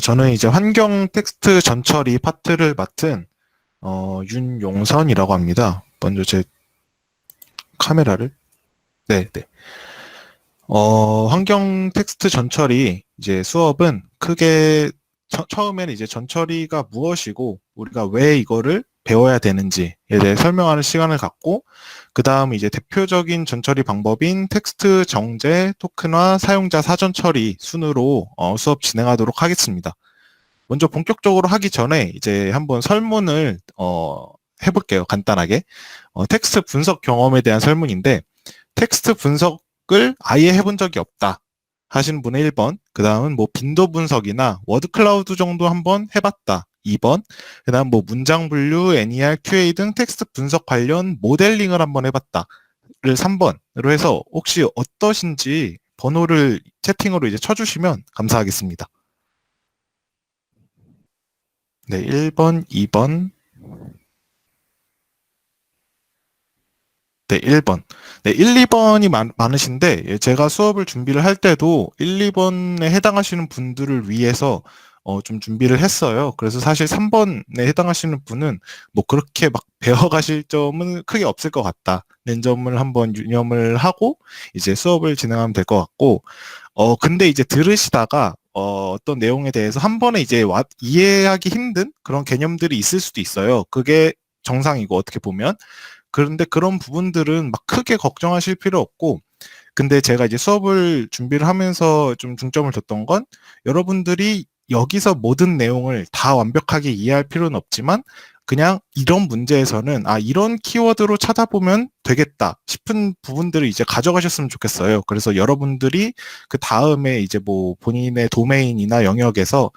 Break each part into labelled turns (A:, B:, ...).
A: 저는 이제 환경 텍스트 전처리 파트를 맡은 윤용선이라고 합니다. 먼저 제 카메라를. 네, 네. 환경 텍스트 전처리 이제 수업은 크게 처음에는 이제 전처리가 무엇이고 우리가 왜 이거를 배워야 되는지에 대해 설명하는 시간을 갖고 그 다음 이제 대표적인 전처리 방법인 텍스트 정제, 토큰화, 사용자 사전 처리 순으로 수업 진행하도록 하겠습니다. 먼저 본격적으로 하기 전에 이제 한번 설문을 해볼게요. 간단하게. 텍스트 분석 경험에 대한 설문인데 텍스트 분석을 아예 해본 적이 없다 하신 분의 1번, 그 다음은 뭐 빈도 분석이나 워드 클라우드 정도 한번 해봤다 2번, 그 다음 뭐 문장 분류, NER, QA 등 텍스트 분석 관련 모델링을 한번 해봤다를 3번으로 해서 혹시 어떠신지 번호를 채팅으로 이제 쳐주시면 감사하겠습니다. 네, 1번, 2번, 네, 1번. 네, 1, 2번이 많으신데, 제가 수업을 준비를 할 때도 1, 2번에 해당하시는 분들을 위해서 좀 준비를 했어요. 그래서 사실 3번에 해당하시는 분은 뭐 그렇게 막 배워가실 점은 크게 없을 것 같다는 점을 한번 유념을 하고 이제 수업을 진행하면 될 것 같고, 근데 이제 들으시다가 어떤 내용에 대해서 한 번에 이제 이해하기 힘든 그런 개념들이 있을 수도 있어요. 그게 정상이고 어떻게 보면. 그런데 그런 부분들은 막 크게 걱정하실 필요 없고, 근데 제가 이제 수업을 준비를 하면서 좀 중점을 뒀던 건 여러분들이 여기서 모든 내용을 다 완벽하게 이해할 필요는 없지만 그냥 이런 문제에서는 이런 키워드로 찾아보면 되겠다 싶은 부분들을 이제 가져가셨으면 좋겠어요. 그래서 여러분들이 그 다음에 이제 뭐 본인의 도메인이나 영역에서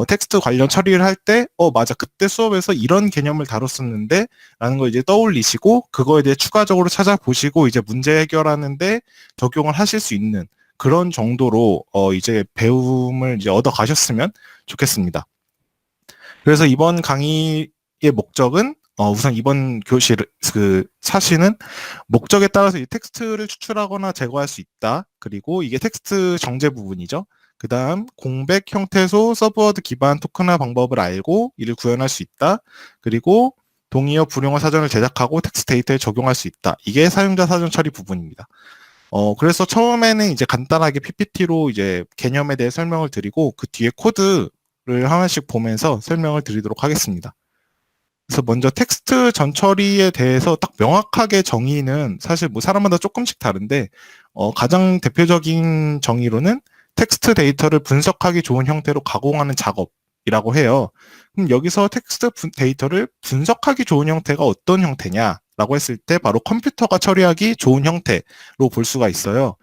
A: 텍스트 관련 처리를 할 때 맞아, 그때 수업에서 이런 개념을 다뤘었는데 라는 걸 이제 떠올리시고 그거에 대해 추가적으로 찾아보시고 이제 문제 해결하는데 적용을 하실 수 있는 그런 정도로 이제 배움을 이제 얻어 가셨으면 좋겠습니다. 그래서 이번 강의의 목적은 우선 이번 교실 그 사실은 목적에 따라서 이 텍스트를 추출하거나 제거할 수 있다. 그리고 이게 텍스트 정제 부분이죠. 그 다음 공백 형태소 서브워드 기반 토큰화 방법을 알고 이를 구현할 수 있다. 그리고 동의어 불용어 사전을 제작하고 텍스트 데이터에 적용할 수 있다. 이게 사용자 사전 처리 부분입니다. 그래서 처음에는 이제 간단하게 PPT로 이제 개념에 대해 설명을 드리고 그 뒤에 코드를 하나씩 보면서 설명을 드리도록 하겠습니다. 그래서 먼저 텍스트 전처리에 대해서 딱 명확하게 정의는 사실 뭐 사람마다 조금씩 다른데 가장 대표적인 정의로는 텍스트 데이터를 분석하기 좋은 형태로 가공하는 작업이라고 해요. 그럼 여기서 텍스트 데이터를 분석하기 좋은 형태가 어떤 형태냐라고 했을 때 바로 컴퓨터가 처리하기 좋은 형태로 볼 수가 있어요.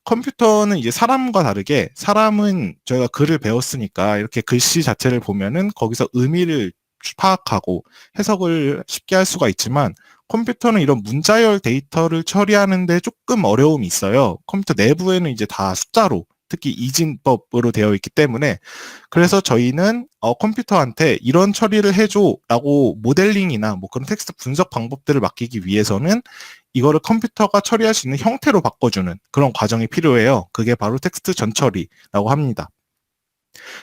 A: 컴퓨터는 이제 사람과 다르게 사람은 저희가 글을 배웠으니까 이렇게 글씨 자체를 보면은 거기서 의미를 파악하고 해석을 쉽게 할 수가 있지만 컴퓨터는 이런 문자열 데이터를 처리하는데 조금 어려움이 있어요. 컴퓨터 내부에는 이제 다 숫자로 특히 이진법으로 되어 있기 때문에 그래서 저희는 컴퓨터한테 이런 처리를 해줘라고 모델링이나 뭐 그런 텍스트 분석 방법들을 맡기기 위해서는 이거를 컴퓨터가 처리할 수 있는 형태로 바꿔주는 그런 과정이 필요해요. 그게 바로 텍스트 전처리라고 합니다.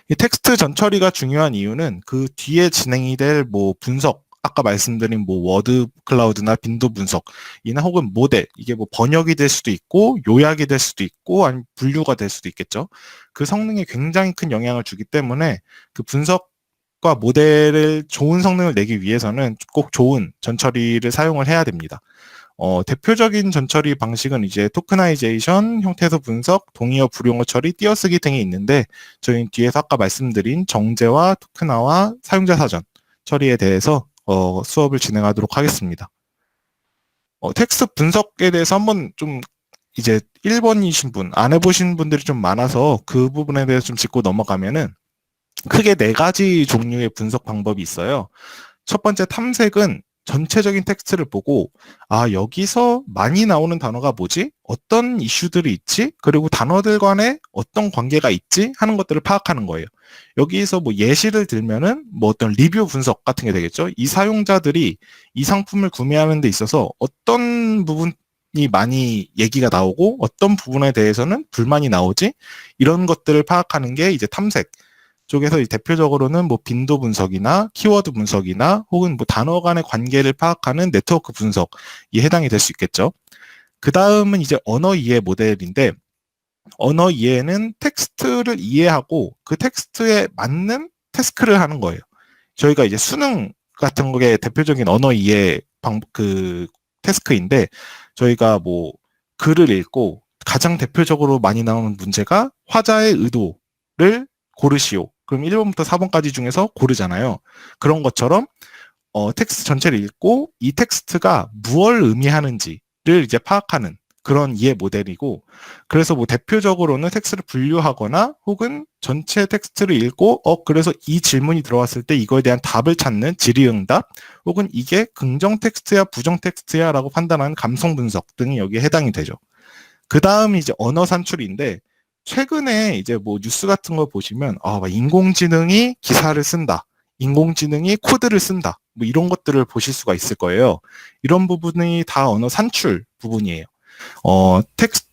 A: 이 텍스트 전처리가 중요한 이유는 그 뒤에 진행이 될 뭐 분석, 아까 말씀드린 뭐 워드 클라우드나 빈도 분석이나 혹은 모델, 이게 뭐 번역이 될 수도 있고 요약이 될 수도 있고 아니면 분류가 될 수도 있겠죠. 그 성능에 굉장히 큰 영향을 주기 때문에 그 분석과 모델을 좋은 성능을 내기 위해서는 꼭 좋은 전처리를 사용을 해야 됩니다. 대표적인 전처리 방식은 이제 토크나이제이션, 형태소 분석, 동의어 불용어 처리, 띄어쓰기 등이 있는데 저희는 뒤에서 아까 말씀드린 정제와 토크나와 사용자 사전 처리에 대해서 수업을 진행하도록 하겠습니다. 텍스트 분석에 대해서 한번 좀 이제 1번이신 분, 안 해보신 분들이 좀 많아서 그 부분에 대해서 좀 짚고 넘어가면은 크게 4가지 종류의 분석 방법이 있어요. 첫 번째 탐색은 전체적인 텍스트를 보고 여기서 많이 나오는 단어가 뭐지? 어떤 이슈들이 있지? 그리고 단어들 간에 어떤 관계가 있지? 하는 것들을 파악하는 거예요. 여기서 뭐 예시를 들면은 뭐 어떤 리뷰 분석 같은 게 되겠죠. 이 사용자들이 이 상품을 구매하는 데 있어서 어떤 부분이 많이 얘기가 나오고 어떤 부분에 대해서는 불만이 나오지? 이런 것들을 파악하는 게 이제 탐색. 쪽에서 대표적으로는 뭐 빈도 분석이나 키워드 분석이나 혹은 뭐 단어 간의 관계를 파악하는 네트워크 분석이 해당이 될 수 있겠죠. 그 다음은 이제 언어 이해 모델인데, 언어 이해는 텍스트를 이해하고 그 텍스트에 맞는 태스크를 하는 거예요. 저희가 이제 수능 같은 거에 대표적인 언어 이해 그 태스크인데, 저희가 뭐 글을 읽고 가장 대표적으로 많이 나오는 문제가 화자의 의도를 고르시오. 그럼 1번부터 4번까지 중에서 고르잖아요. 그런 것처럼 텍스트 전체를 읽고 이 텍스트가 무엇을 의미하는지를 이제 파악하는 그런 이해 모델이고, 그래서 뭐 대표적으로는 텍스트를 분류하거나 혹은 전체 텍스트를 읽고 그래서 이 질문이 들어왔을 때 이거에 대한 답을 찾는 질의응답, 혹은 이게 긍정 텍스트야 부정 텍스트야 라고 판단하는 감성 분석 등이 여기에 해당이 되죠. 그 다음이 이제 언어 산출인데, 최근에 이제 뭐 뉴스 같은 거 보시면 인공지능이 기사를 쓴다, 인공지능이 코드를 쓴다, 뭐 이런 것들을 보실 수가 있을 거예요. 이런 부분이 다 언어 산출 부분이에요.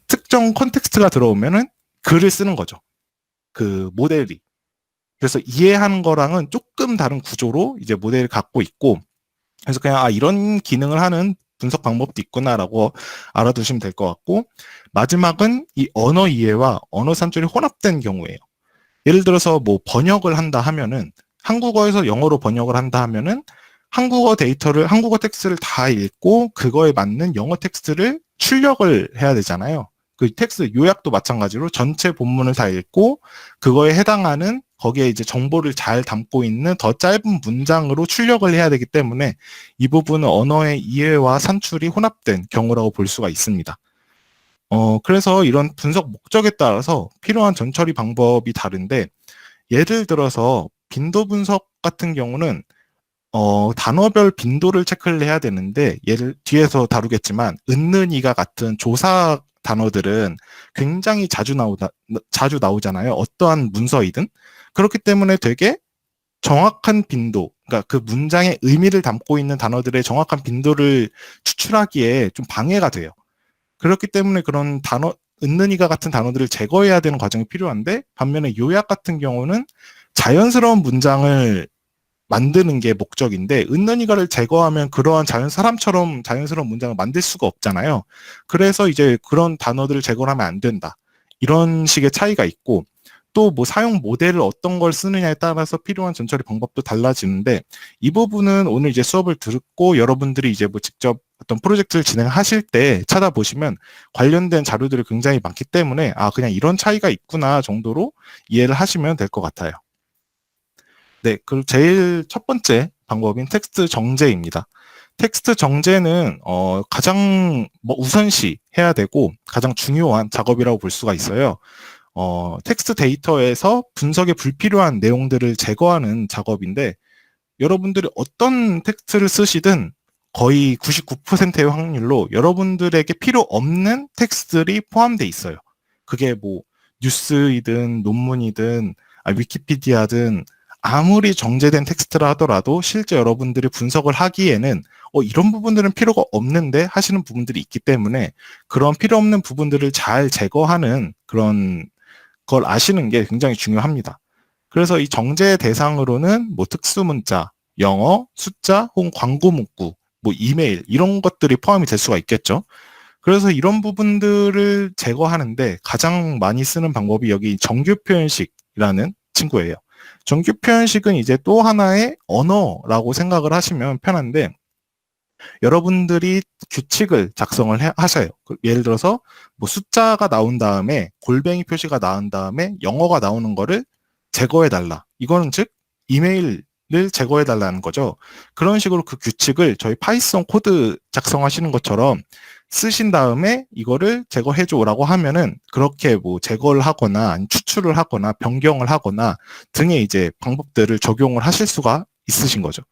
A: 특정 컨텍스트가 들어오면은 글을 쓰는 거죠. 그 모델이. 그래서 이해하는 거랑은 조금 다른 구조로 이제 모델을 갖고 있고, 그래서 그냥 이런 기능을 하는 분석 방법도 있구나라고 알아두시면 될 것 같고, 마지막은 이 언어 이해와 언어 산출이 혼합된 경우예요. 예를 들어서 뭐 번역을 한다 하면은, 한국어에서 영어로 번역을 한다 하면은 한국어 데이터를, 한국어 텍스트를 다 읽고 그거에 맞는 영어 텍스트를 출력을 해야 되잖아요. 그 텍스트 요약도 마찬가지로 전체 본문을 다 읽고 그거에 해당하는, 거기에 이제 정보를 잘 담고 있는 더 짧은 문장으로 출력을 해야 되기 때문에 이 부분은 언어의 이해와 산출이 혼합된 경우라고 볼 수가 있습니다. 그래서 이런 분석 목적에 따라서 필요한 전처리 방법이 다른데, 예를 들어서 빈도 분석 같은 경우는 단어별 빈도를 체크를 해야 되는데, 예를 뒤에서 다루겠지만 은는이가 같은 조사 단어들은 굉장히 자주 나오잖아요. 어떠한 문서이든. 그렇기 때문에 되게 정확한 빈도, 그러니까 그 문장의 의미를 담고 있는 단어들의 정확한 빈도를 추출하기에 좀 방해가 돼요. 그렇기 때문에 그런 은는이가 같은 단어들을 제거해야 되는 과정이 필요한데, 반면에 요약 같은 경우는 자연스러운 문장을 만드는 게 목적인데, 은는이가를 제거하면 그러한 사람처럼 자연스러운 문장을 만들 수가 없잖아요. 그래서 이제 그런 단어들을 제거하면 안 된다, 이런 식의 차이가 있고, 또 뭐 사용 모델을 어떤 걸 쓰느냐에 따라서 필요한 전처리 방법도 달라지는데, 이 부분은 오늘 이제 수업을 듣고 여러분들이 이제 뭐 직접 어떤 프로젝트를 진행하실 때 찾아보시면 관련된 자료들이 굉장히 많기 때문에 그냥 이런 차이가 있구나 정도로 이해를 하시면 될 것 같아요. 네, 그리고 제일 첫 번째 방법인 텍스트 정제입니다. 텍스트 정제는 가장 우선시 해야 되고 가장 중요한 작업이라고 볼 수가 있어요. 텍스트 데이터에서 분석에 불필요한 내용들을 제거하는 작업인데, 여러분들이 어떤 텍스트를 쓰시든 거의 99%의 확률로 여러분들에게 필요 없는 텍스트들이 포함되어 있어요. 그게 뭐 뉴스이든 논문이든 위키피디아든 아무리 정제된 텍스트라 하더라도 실제 여러분들이 분석을 하기에는 이런 부분들은 필요가 없는데 하시는 부분들이 있기 때문에, 그런 필요 없는 부분들을 잘 제거하는 그런 걸 아시는 게 굉장히 중요합니다. 그래서 이 정제 대상으로는 뭐 특수문자, 영어, 숫자, 혹은 광고 문구, 뭐 이메일 이런 것들이 포함이 될 수가 있겠죠. 그래서 이런 부분들을 제거하는데 가장 많이 쓰는 방법이 여기 정규 표현식이라는 친구예요. 정규 표현식은 이제 또 하나의 언어라고 생각을 하시면 편한데, 여러분들이 규칙을 작성을 하셔요. 예를 들어서 뭐 숫자가 나온 다음에 골뱅이 표시가 나온 다음에 영어가 나오는 거를 제거해달라. 이거는 즉 이메일을 제거해달라는 거죠. 그런 식으로 그 규칙을 저희 파이썬 코드 작성하시는 것처럼 쓰신 다음에 이거를 제거해줘라고 하면은 그렇게 뭐 제거를 하거나 추출을 하거나 변경을 하거나 등의 이제 방법들을 적용을 하실 수가 있으신 거죠.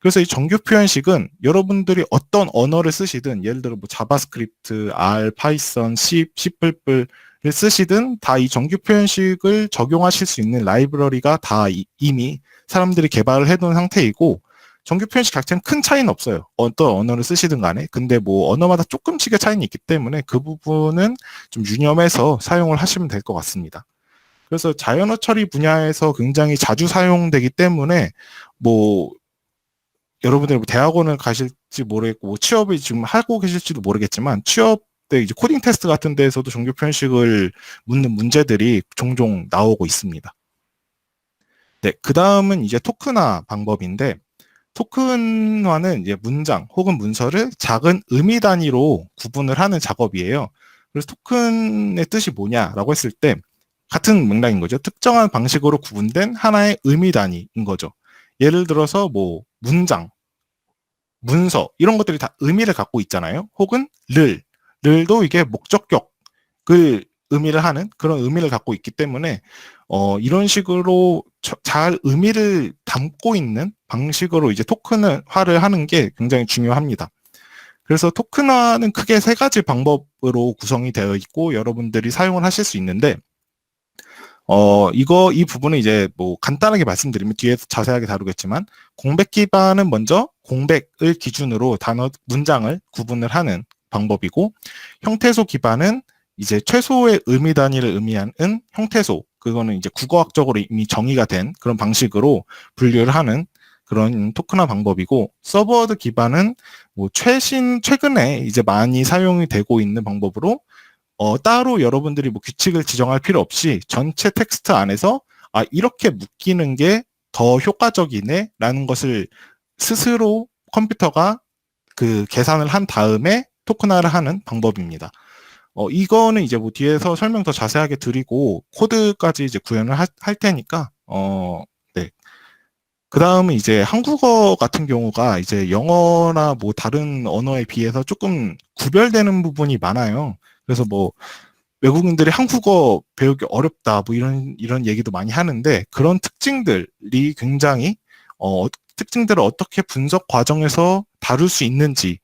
A: 그래서 이 정규 표현식은 여러분들이 어떤 언어를 쓰시든, 예를 들어 뭐 자바스크립트, R, 파이썬, C, C++를 쓰시든 다 이 정규 표현식을 적용하실 수 있는 라이브러리가 다 이미 사람들이 개발을 해둔 상태이고, 정규 표현식 자체는 큰 차이는 없어요. 어떤 언어를 쓰시든 간에. 근데 뭐 언어마다 조금씩의 차이는 있기 때문에 그 부분은 좀 유념해서 사용을 하시면 될 것 같습니다. 그래서 자연어 처리 분야에서 굉장히 자주 사용되기 때문에 뭐 여러분들 뭐 대학원을 가실지 모르겠고 뭐 취업을 지금 하고 계실지도 모르겠지만 취업 때 이제 코딩 테스트 같은 데에서도 종교 표현식을 묻는 문제들이 종종 나오고 있습니다. 네, 그 다음은 이제 토큰화 방법인데 토큰화는 이제 문장 혹은 문서를 작은 의미 단위로 구분을 하는 작업이에요. 그래서 토큰의 뜻이 뭐냐라고 했을 때 같은 맥락인 거죠. 특정한 방식으로 구분된 하나의 의미 단위인 거죠. 예를 들어서 뭐 문장, 문서 이런 것들이 다 의미를 갖고 있잖아요. 혹은 를도 이게 목적격을 의미를 하는 그런 의미를 갖고 있기 때문에 이런 식으로 잘 의미를 담고 있는 방식으로 이제 토큰화를 하는 게 굉장히 중요합니다. 그래서 토큰화는 크게 세 가지 방법으로 구성이 되어 있고 여러분들이 사용을 하실 수 있는데 이 부분은 이제 뭐 간단하게 말씀드리면 뒤에서 자세하게 다루겠지만 공백 기반은 먼저 공백을 기준으로 문장을 구분을 하는 방법이고 형태소 기반은 이제 최소의 의미 단위를 의미하는 형태소, 그거는 이제 국어학적으로 이미 정의가 된 그런 방식으로 분류를 하는 그런 토큰화 방법이고 서브워드 기반은 뭐 최근에 이제 많이 사용이 되고 있는 방법으로 따로 여러분들이 뭐 규칙을 지정할 필요 없이 전체 텍스트 안에서 이렇게 묶이는 게 더 효과적이네 라는 것을 스스로 컴퓨터가 그 계산을 한 다음에 토큰화를 하는 방법입니다. 이거는 이제 뭐 뒤에서 설명 더 자세하게 드리고 코드까지 이제 구현을 할 테니까 네. 그 다음은 이제 한국어 같은 경우가 이제 영어나 뭐 다른 언어에 비해서 조금 구별되는 부분이 많아요. 그래서 뭐 외국인들이 한국어 배우기 어렵다 뭐 이런 얘기도 많이 하는데 그런 특징들이 굉장히 특징들을 어떻게 분석 과정에서 다룰 수 있는지를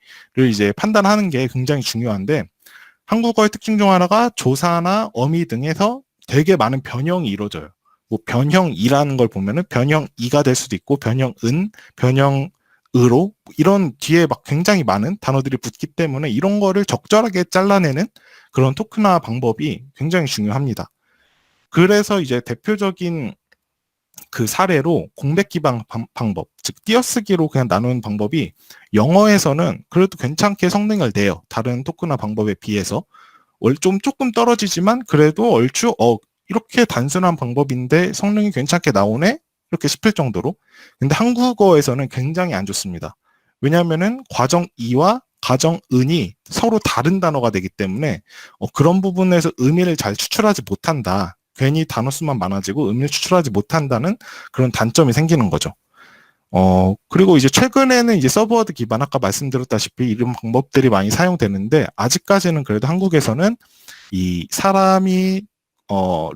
A: 이제 판단하는 게 굉장히 중요한데 한국어의 특징 중 하나가 조사나 어미 등에서 되게 많은 변형이 이루어져요. 뭐 변형이라는 걸 보면은 변형이가 될 수도 있고 변형은, 변형으로 이런 뒤에 막 굉장히 많은 단어들이 붙기 때문에 이런 거를 적절하게 잘라내는 그런 토큰화 방법이 굉장히 중요합니다. 그래서 이제 대표적인 그 사례로 공백 기반 방법, 즉 띄어쓰기로 그냥 나누는 방법이 영어에서는 그래도 괜찮게 성능을 내요. 다른 토큰화 방법에 비해서 조금 떨어지지만 그래도 얼추 이렇게 단순한 방법인데 성능이 괜찮게 나오네? 이렇게 싶을 정도로. 근데 한국어에서는 굉장히 안 좋습니다. 왜냐하면은 과정이와 가정은이 서로 다른 단어가 되기 때문에 그런 부분에서 의미를 잘 추출하지 못한다. 괜히 단어 수만 많아지고 의미를 추출하지 못한다는 그런 단점이 생기는 거죠. 그리고 이제 최근에는 이제 서브워드 기반 아까 말씀드렸다시피 이런 방법들이 많이 사용되는데 아직까지는 그래도 한국에서는 이 사람이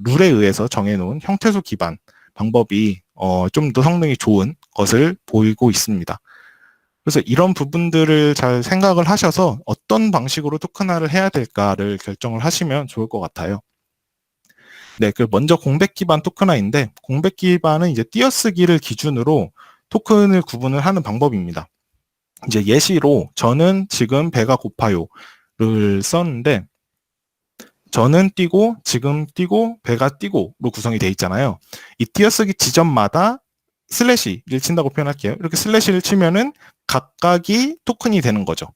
A: 룰에 의해서 정해놓은 형태소 기반 방법이 좀 더 성능이 좋은 것을 보이고 있습니다. 그래서 이런 부분들을 잘 생각을 하셔서 어떤 방식으로 토큰화를 해야 될까를 결정을 하시면 좋을 것 같아요. 네, 그 먼저 공백 기반 토큰화인데 공백 기반은 이제 띄어쓰기를 기준으로 토큰을 구분을 하는 방법입니다. 이제 예시로 저는 지금 배가 고파요를 썼는데 저는 뛰고 지금 뛰고 배가 뛰고로 구성이 되어 있잖아요. 이 띄어쓰기 지점마다 슬래시를 친다고 표현할게요. 이렇게 슬래시를 치면은 각각이 토큰이 되는 거죠.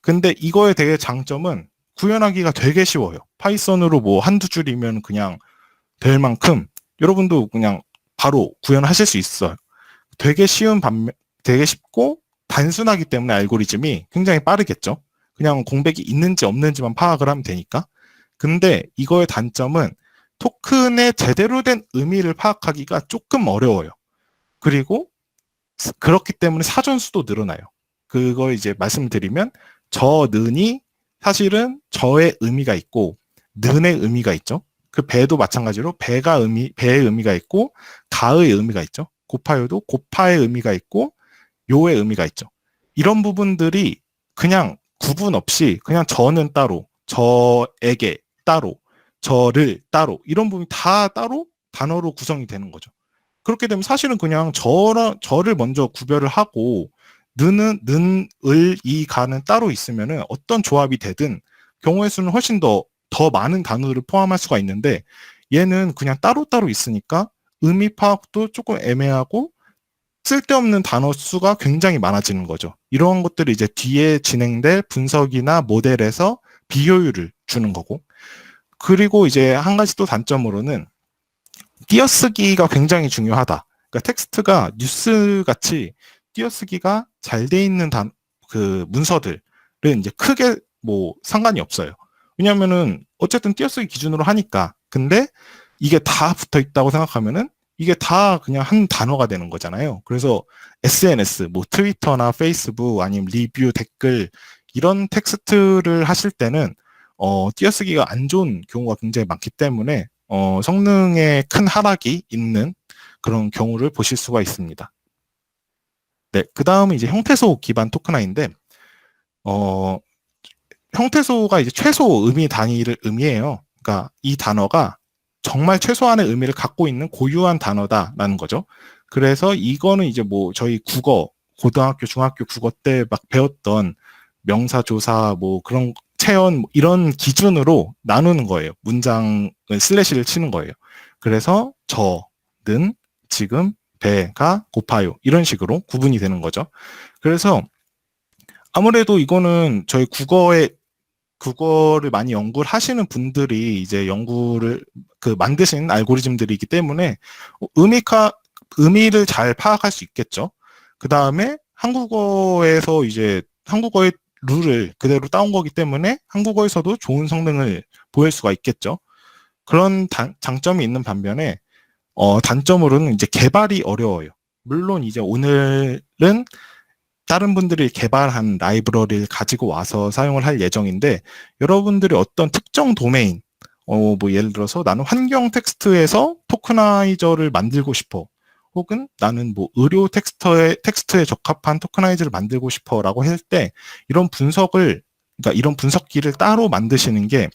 A: 근데 이거의 되게 장점은 구현하기가 되게 쉬워요. 파이썬으로 뭐 한두 줄이면 그냥 될 만큼 여러분도 그냥 바로 구현하실 수 있어요. 되게 쉬운 반면 되게 쉽고 단순하기 때문에 알고리즘이 굉장히 빠르겠죠. 그냥 공백이 있는지 없는지만 파악을 하면 되니까. 근데 이거의 단점은 토큰의 제대로 된 의미를 파악하기가 조금 어려워요. 그리고 그렇기 때문에 사전수도 늘어나요. 그거 이제 말씀드리면 저는이 사실은 저의 의미가 있고 는의 의미가 있죠. 그 배도 마찬가지로 배의 의미가 있고 가의 의미가 있죠. 고파요도 고파의 의미가 있고 요의 의미가 있죠. 이런 부분들이 그냥 구분 없이 그냥 저는 따로, 저에게 따로, 저를 따로 이런 부분이 다 따로 단어로 구성이 되는 거죠. 그렇게 되면 사실은 그냥 저를 먼저 구별을 하고 는, 을, 이, 가는 따로 있으면은 어떤 조합이 되든 경우의 수는 훨씬 더 많은 단어를 포함할 수가 있는데 얘는 그냥 따로따로 있으니까 의미 파악도 조금 애매하고 쓸데없는 단어 수가 굉장히 많아지는 거죠. 이런 것들이 이제 뒤에 진행될 분석이나 모델에서 비효율을 주는 거고. 그리고 이제 한 가지 또 단점으로는 띄어쓰기가 굉장히 중요하다. 그러니까 텍스트가 뉴스 같이 띄어쓰기가 잘 돼 있는 그 문서들은 이제 크게 뭐 상관이 없어요. 왜냐면은 어쨌든 띄어쓰기 기준으로 하니까. 근데 이게 다 붙어 있다고 생각하면은 이게 다 그냥 한 단어가 되는 거잖아요. 그래서 SNS, 뭐 트위터나 페이스북 아니면 리뷰, 댓글 이런 텍스트를 하실 때는 띄어쓰기가 안 좋은 경우가 굉장히 많기 때문에 성능에 큰 하락이 있는 그런 경우를 보실 수가 있습니다. 네, 그 다음은 이제 형태소 기반 토크나인데 형태소가 이제 최소 의미 단위를 의미해요. 그러니까 이 단어가 정말 최소한의 의미를 갖고 있는 고유한 단어다라는 거죠. 그래서 이거는 이제 뭐 저희 국어, 고등학교, 중학교 국어 때 막 배웠던 명사, 조사, 뭐 그런 체언 이런 기준으로 나누는 거예요. 문장을 슬래시를 치는 거예요. 그래서 저는 지금 배가 고파요. 이런 식으로 구분이 되는 거죠. 그래서 아무래도 이거는 저희 국어를 많이 연구를 하시는 분들이 이제 연구를 만드신 알고리즘들이기 때문에 의미를 잘 파악할 수 있겠죠. 그 다음에 한국어에서 이제 한국어의 룰을 그대로 따온 거기 때문에 한국어에서도 좋은 성능을 보일 수가 있겠죠. 그런 장점이 있는 반면에 단점으로는 이제 개발이 어려워요. 물론 이제 오늘은 다른 분들이 개발한 라이브러리를 가지고 와서 사용을 할 예정인데 여러분들이 어떤 특정 도메인 뭐 예를 들어서 나는 환경 텍스트에서 토크나이저를 만들고 싶어. 혹은 나는 뭐 의료 텍스트에 적합한 토크나이저를 만들고 싶어라고 할 때 이런 그러니까 이런 분석기를 따로 만드시는 게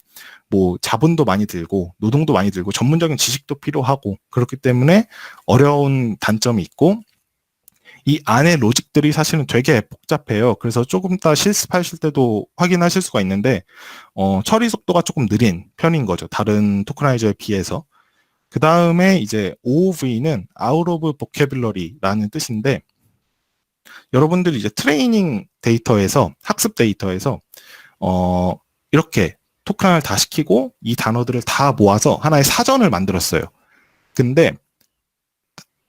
A: 뭐 자본도 많이 들고 노동도 많이 들고 전문적인 지식도 필요하고 그렇기 때문에 어려운 단점이 있고 이 안에 로직들이 사실은 되게 복잡해요. 그래서 조금 더 실습하실 때도 확인하실 수가 있는데 처리 속도가 조금 느린 편인 거죠. 다른 토크나이저에 비해서. 그 다음에 이제 OOV는 Out of Vocabulary라는 뜻인데 여러분들이 이제 트레이닝 데이터에서 학습 데이터에서 이렇게 토큰을 다 시키고 이 단어들을 다 모아서 하나의 사전을 만들었어요. 근데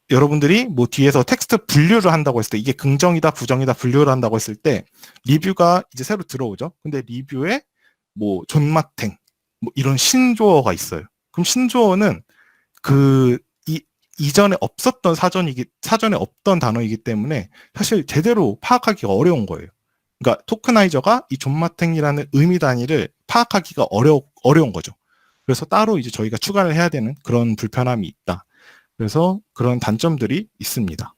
A: 여러분들이 뭐 뒤에서 텍스트 분류를 한다고 했을 때 이게 긍정이다 부정이다 분류를 한다고 했을 때 리뷰가 이제 새로 들어오죠. 근데 리뷰에 뭐 존맛탱 뭐 이런 신조어가 있어요. 그럼 신조어는 이전에 없었던 사전에 없던 단어이기 때문에 사실 제대로 파악하기가 어려운 거예요. 그러니까 토크나이저가 이 존맛탱이라는 의미 단위를 파악하기가 어려운 거죠. 그래서 따로 이제 저희가 추가를 해야 되는 그런 불편함이 있다. 그래서 그런 단점들이 있습니다.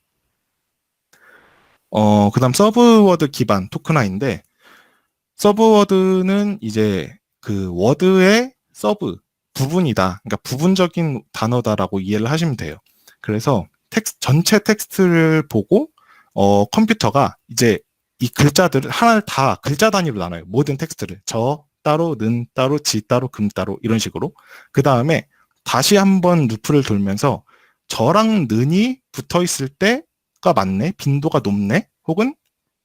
A: 그 다음 서브워드 기반 토크나인데 서브워드는 이제 그 워드의 서브 부분이다. 그러니까 부분적인 단어다라고 이해를 하시면 돼요. 그래서 전체 텍스트를 보고 컴퓨터가 이제 이 글자들을 하나를 다 글자 단위로 나눠요. 모든 텍스트를 저 따로, 는 따로, 지 따로, 금 따로 이런 식으로. 그 다음에 다시 한번 루프를 돌면서 저랑 는이 붙어 있을 때가 맞네, 빈도가 높네, 혹은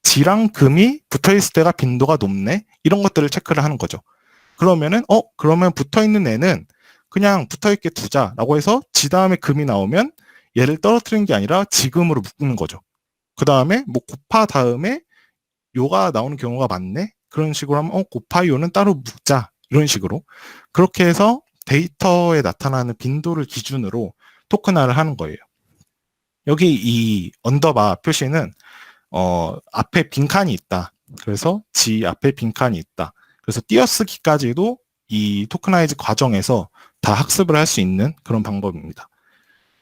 A: 지랑 금이 붙어 있을 때가 빈도가 높네, 이런 것들을 체크를 하는 거죠. 그러면은 그러면 붙어 있는 애는 그냥 붙어 있게 두자라고 해서 지 다음에 금이 나오면 얘를 떨어뜨리는 게 아니라 지금으로 묶는 거죠. 그 다음에 뭐 곱하 다음에 요가 나오는 경우가 많네. 그런 식으로 하면 곱하 요는 따로 묶자 이런 식으로 그렇게 해서 데이터에 나타나는 빈도를 기준으로 토큰화를 하는 거예요. 여기 이 언더바 표시는 앞에 빈칸이 있다. 그래서 지 앞에 빈칸이 있다. 그래서 띄어쓰기까지도 이 토크나이즈 과정에서 다 학습을 할 수 있는 그런 방법입니다.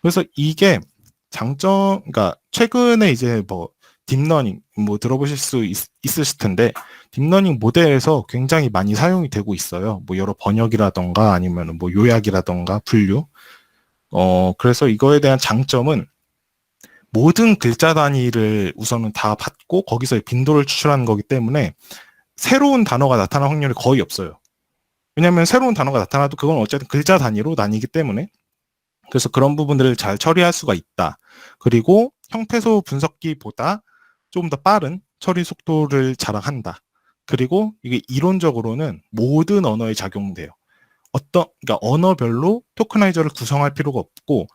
A: 그래서 이게 그러니까 최근에 이제 뭐 딥러닝 뭐 들어보실 수 있으실 텐데 딥러닝 모델에서 굉장히 많이 사용이 되고 있어요. 뭐 여러 번역이라던가 아니면 뭐 요약이라던가 분류. 그래서 이거에 대한 장점은 모든 글자 단위를 우선은 다 받고 거기서 빈도를 추출하는 거기 때문에 새로운 단어가 나타날 확률이 거의 없어요. 왜냐하면 새로운 단어가 나타나도 그건 어쨌든 글자 단위로 나뉘기 때문에, 그래서 그런 부분들을 잘 처리할 수가 있다. 그리고 형태소 분석기보다 좀 더 빠른 처리 속도를 자랑한다. 그리고 이게 이론적으로는 모든 언어에 작용돼요. 그러니까 언어별로 토크나이저를 구성할 필요가 없고,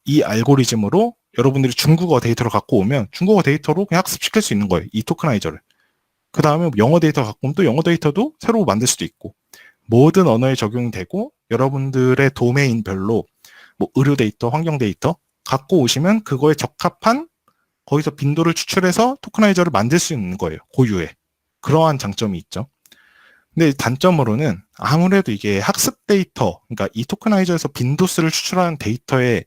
A: 이 알고리즘으로 여러분들이 중국어 데이터를 갖고 오면 중국어 데이터로 그냥 학습시킬 수 있는 거예요. 이 토크나이저를. 그 다음에 영어 데이터 갖고 오면 또 영어 데이터도 새로 만들 수도 있고, 모든 언어에 적용이 되고, 여러분들의 도메인별로 뭐 의료 데이터, 환경 데이터 갖고 오시면 그거에 적합한, 거기서 빈도를 추출해서 토크나이저를 만들 수 있는 거예요. 고유의. 그러한 장점이 있죠. 근데 단점으로는 아무래도 이게 학습 데이터, 그러니까 이 토크나이저에서 빈도수를 추출하는 데이터의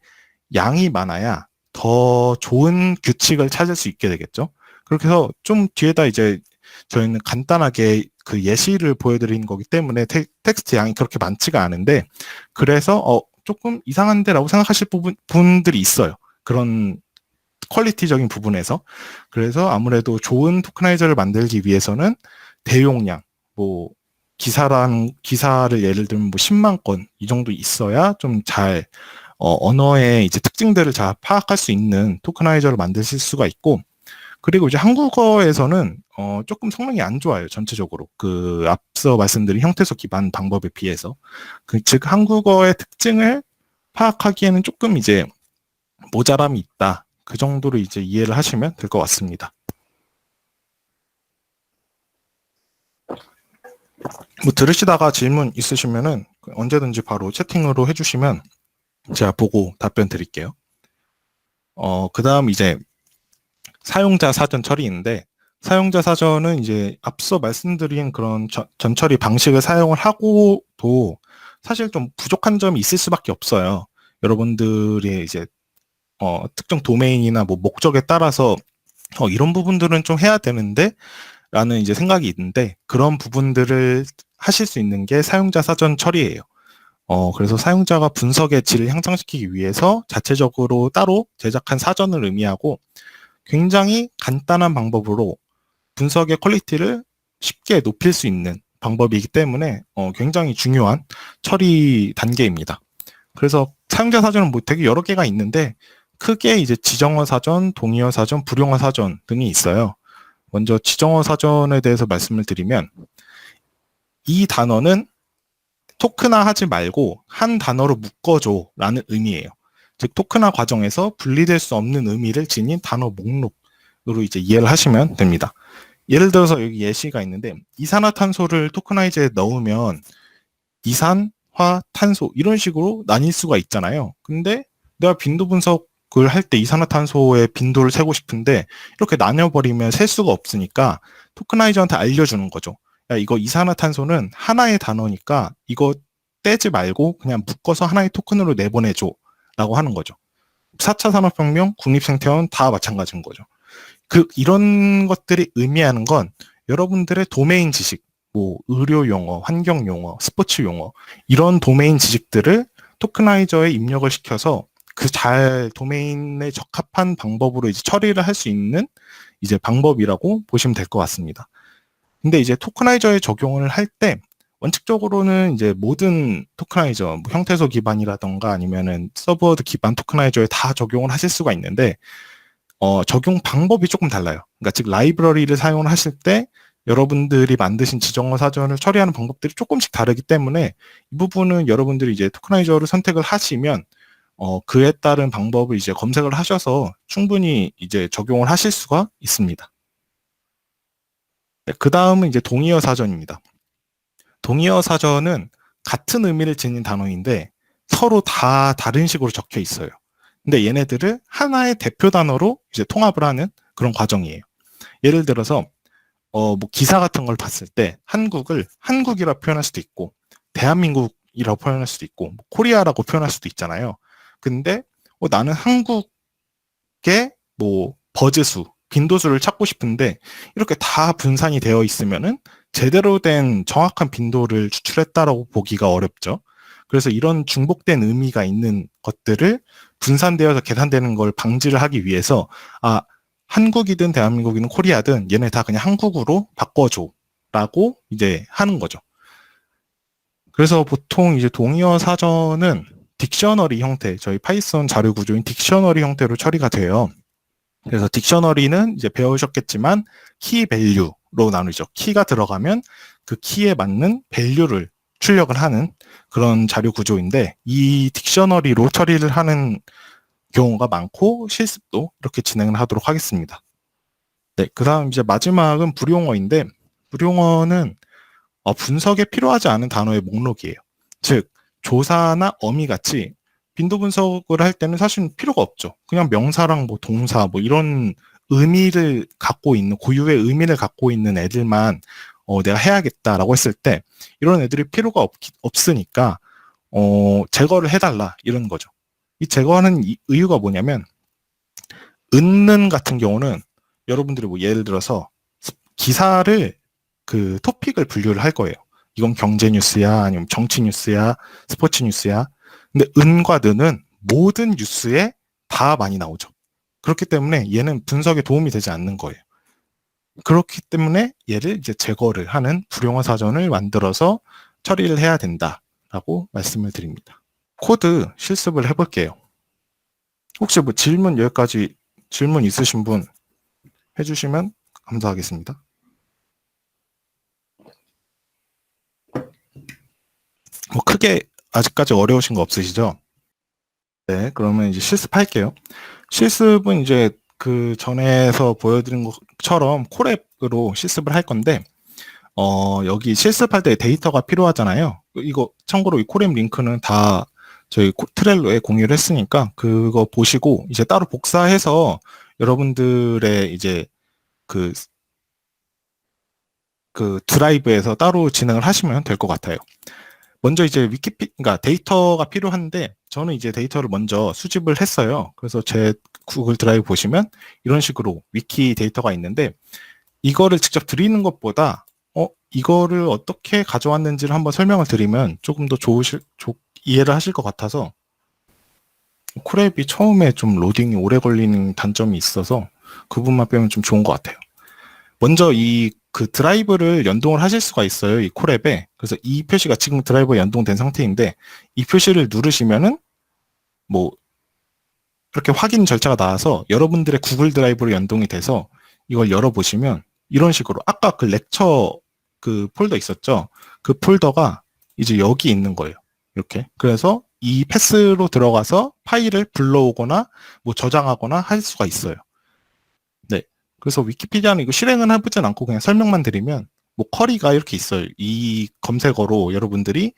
A: 양이 많아야 더 좋은 규칙을 찾을 수 있게 되겠죠. 그렇게 해서 좀 뒤에다 이제 저희는 간단하게 그 예시를 보여드리는 거기 때문에 텍스트 양이 그렇게 많지가 않은데, 그래서 조금 이상한데라고 생각하실 분들이 있어요. 그런 퀄리티적인 부분에서. 그래서 아무래도 좋은 토크나이저를 만들기 위해서는 대용량, 뭐 기사를 예를 들면 뭐 10만 건 이 정도 있어야 좀 잘 언어의 이제 특징들을 잘 파악할 수 있는 토크나이저를 만드실 수가 있고, 그리고 이제 한국어에서는 조금 성능이 안 좋아요. 전체적으로 그 앞서 말씀드린 형태소 기반 방법에 비해서. 즉 한국어의 특징을 파악하기에는 조금 이제 모자람이 있다. 그 정도로 이제 이해를 하시면 될 것 같습니다. 뭐 들으시다가 질문 있으시면은 언제든지 바로 채팅으로 해주시면 제가 보고 답변 드릴게요. 그 다음 이제 사용자 사전 처리인데, 사용자 사전은 이제 앞서 말씀드린 그런 전처리 방식을 사용을 하고도 사실 좀 부족한 점이 있을 수밖에 없어요. 여러분들이 이제 특정 도메인이나 뭐 목적에 따라서 이런 부분들은 좀 해야 되는데 라는 이제 생각이 있는데, 그런 부분들을 하실 수 있는 게 사용자 사전 처리예요. 그래서 사용자가 분석의 질을 향상시키기 위해서 자체적으로 따로 제작한 사전을 의미하고, 굉장히 간단한 방법으로 분석의 퀄리티를 쉽게 높일 수 있는 방법이기 때문에 굉장히 중요한 처리 단계입니다. 그래서 사용자 사전은 뭐 되게 여러 개가 있는데, 크게 이제 지정어 사전, 동의어 사전, 불용어 사전 등이 있어요. 먼저 지정어 사전에 대해서 말씀을 드리면, 이 단어는 토크나하지 말고 한 단어로 묶어줘 라는 의미예요. 즉 토크나 과정에서 분리될 수 없는 의미를 지닌 단어 목록으로 이제 이해를 하시면 됩니다. 예를 들어서 여기 예시가 있는데, 이산화탄소를 토크나이저에 넣으면 이산화탄소 이런 식으로 나뉠 수가 있잖아요. 근데 내가 빈도 분석을 할 때 이산화탄소의 빈도를 세고 싶은데 이렇게 나뉘어버리면 셀 수가 없으니까 토크나이저한테 알려주는 거죠. 야, 이거 이산화탄소는 하나의 단어니까 이거 떼지 말고 그냥 묶어서 하나의 토큰으로 내보내줘 라고 하는 거죠. 4차 산업혁명, 국립생태원 다 마찬가지인 거죠. 이런 것들이 의미하는 건 여러분들의 도메인 지식, 뭐 의료 용어, 환경 용어, 스포츠 용어, 이런 도메인 지식들을 토크나이저에 입력을 시켜서 그 도메인에 적합한 방법으로 이제 처리를 할 수 있는 이제 방법이라고 보시면 될 것 같습니다. 근데 이제 토크나이저에 적용을 할 때 원칙적으로는 이제 모든 토크나이저, 뭐 형태소 기반이라던가 아니면은 서버워드 기반 토크나이저에 다 적용을 하실 수가 있는데, 적용 방법이 조금 달라요. 그러니까 즉 라이브러리를 사용을 하실 때 여러분들이 만드신 지정어 사전을 처리하는 방법들이 조금씩 다르기 때문에 이 부분은 여러분들이 이제 토크나이저를 선택을 하시면 그에 따른 방법을 이제 검색을 하셔서 충분히 이제 적용을 하실 수가 있습니다. 네, 그 다음은 이제 동의어 사전입니다. 동의어 사전은 같은 의미를 지닌 단어인데 서로 다 다른 식으로 적혀 있어요. 근데 얘네들을 하나의 대표 단어로 이제 통합을 하는 그런 과정이에요. 예를 들어서 뭐 기사 같은 걸 봤을 때 한국을 한국이라 표현할 수도 있고 대한민국이라고 표현할 수도 있고 뭐 코리아라고 표현할 수도 있잖아요. 근데 나는 한국의 뭐 버즈수, 빈도수를 찾고 싶은데 이렇게 다 분산이 되어 있으면은 제대로 된 정확한 빈도를 추출했다라고 보기가 어렵죠. 그래서 이런 중복된 의미가 있는 것들을 분산되어서 계산되는 걸 방지를 하기 위해서 한국이든 대한민국이든 코리아든 얘네 다 그냥 한국으로 바꿔줘라고 이제 하는 거죠. 그래서 보통 이제 동의어 사전은 딕셔너리 형태, 저희 파이썬 자료 구조인 딕셔너리 형태로 처리가 돼요. 그래서 딕셔너리는 이제 배우셨겠지만 키 밸류로 나누죠. 키가 들어가면 그 키에 맞는 밸류를 출력을 하는 그런 자료 구조인데, 이 딕셔너리로 처리를 하는 경우가 많고 실습도 이렇게 진행을 하도록 하겠습니다. 네, 그다음 이제 마지막은 불용어인데, 불용어는 분석에 필요하지 않은 단어의 목록이에요. 즉 조사나 어미 같이 빈도 분석을 할 때는 사실 필요가 없죠. 그냥 명사랑 뭐 동사 뭐 이런 의미를 갖고 있는, 고유의 의미를 갖고 있는 애들만 내가 해야겠다라고 했을 때 이런 애들이 필요가 없으니까 제거를 해달라 이런 거죠. 이 제거하는 이유가 뭐냐면, 은는 같은 경우는 여러분들이 뭐 예를 들어서 기사를 그 토픽을 분류를 할 거예요. 이건 경제 뉴스야, 아니면 정치 뉴스야, 스포츠 뉴스야. 근데 은과 는은 모든 뉴스에 다 많이 나오죠. 그렇기 때문에 얘는 분석에 도움이 되지 않는 거예요. 그렇기 때문에 얘를 이제 제거를 하는 불용어 사전을 만들어서 처리를 해야 된다라고 말씀을 드립니다. 코드 실습을 해볼게요. 혹시 뭐 여기까지 질문 있으신 분 해주시면 감사하겠습니다. 뭐 크게 아직까지 어려우신 거 없으시죠? 네, 그러면 이제 실습할게요. 실습은 이제 그 전에서 보여드린 것처럼 콜앱으로 실습을 할 건데, 여기 실습할 때 데이터가 필요하잖아요. 이거 참고로 이 콜앱 링크는 다 저희 트렐로에 공유를 했으니까 그거 보시고 이제 따로 복사해서 여러분들의 이제 그 드라이브에서 따로 진행을 하시면 될 것 같아요. 먼저 이제 그러니까 데이터가 필요한데, 저는 이제 데이터를 먼저 수집을 했어요. 그래서 제 구글 드라이브 보시면 이런 식으로 위키 데이터가 있는데, 이거를 직접 드리는 것보다 이거를 어떻게 가져왔는지를 한번 설명을 드리면 조금 더 이해를 하실 것 같아서, 콜앱이 처음에 좀 로딩이 오래 걸리는 단점이 있어서 그 부분만 빼면 좀 좋은 것 같아요. 먼저 그 드라이브를 연동을 하실 수가 있어요, 이 콜앱에. 그래서 이 표시가 지금 드라이브에 연동된 상태인데, 이 표시를 누르시면은 뭐 이렇게 확인 절차가 나와서 여러분들의 구글 드라이브로 연동이 돼서 이걸 열어보시면 이런 식으로, 아까 그 렉처 그 폴더 있었죠? 그 폴더가 이제 여기 있는 거예요. 이렇게. 그래서 이 패스로 들어가서 파일을 불러오거나 뭐 저장하거나 할 수가 있어요. 네. 그래서 위키피디아는 이거 실행은 해보진 않고 그냥 설명만 드리면, 뭐 쿼리가 이렇게 있어요. 이 검색어로 여러분들이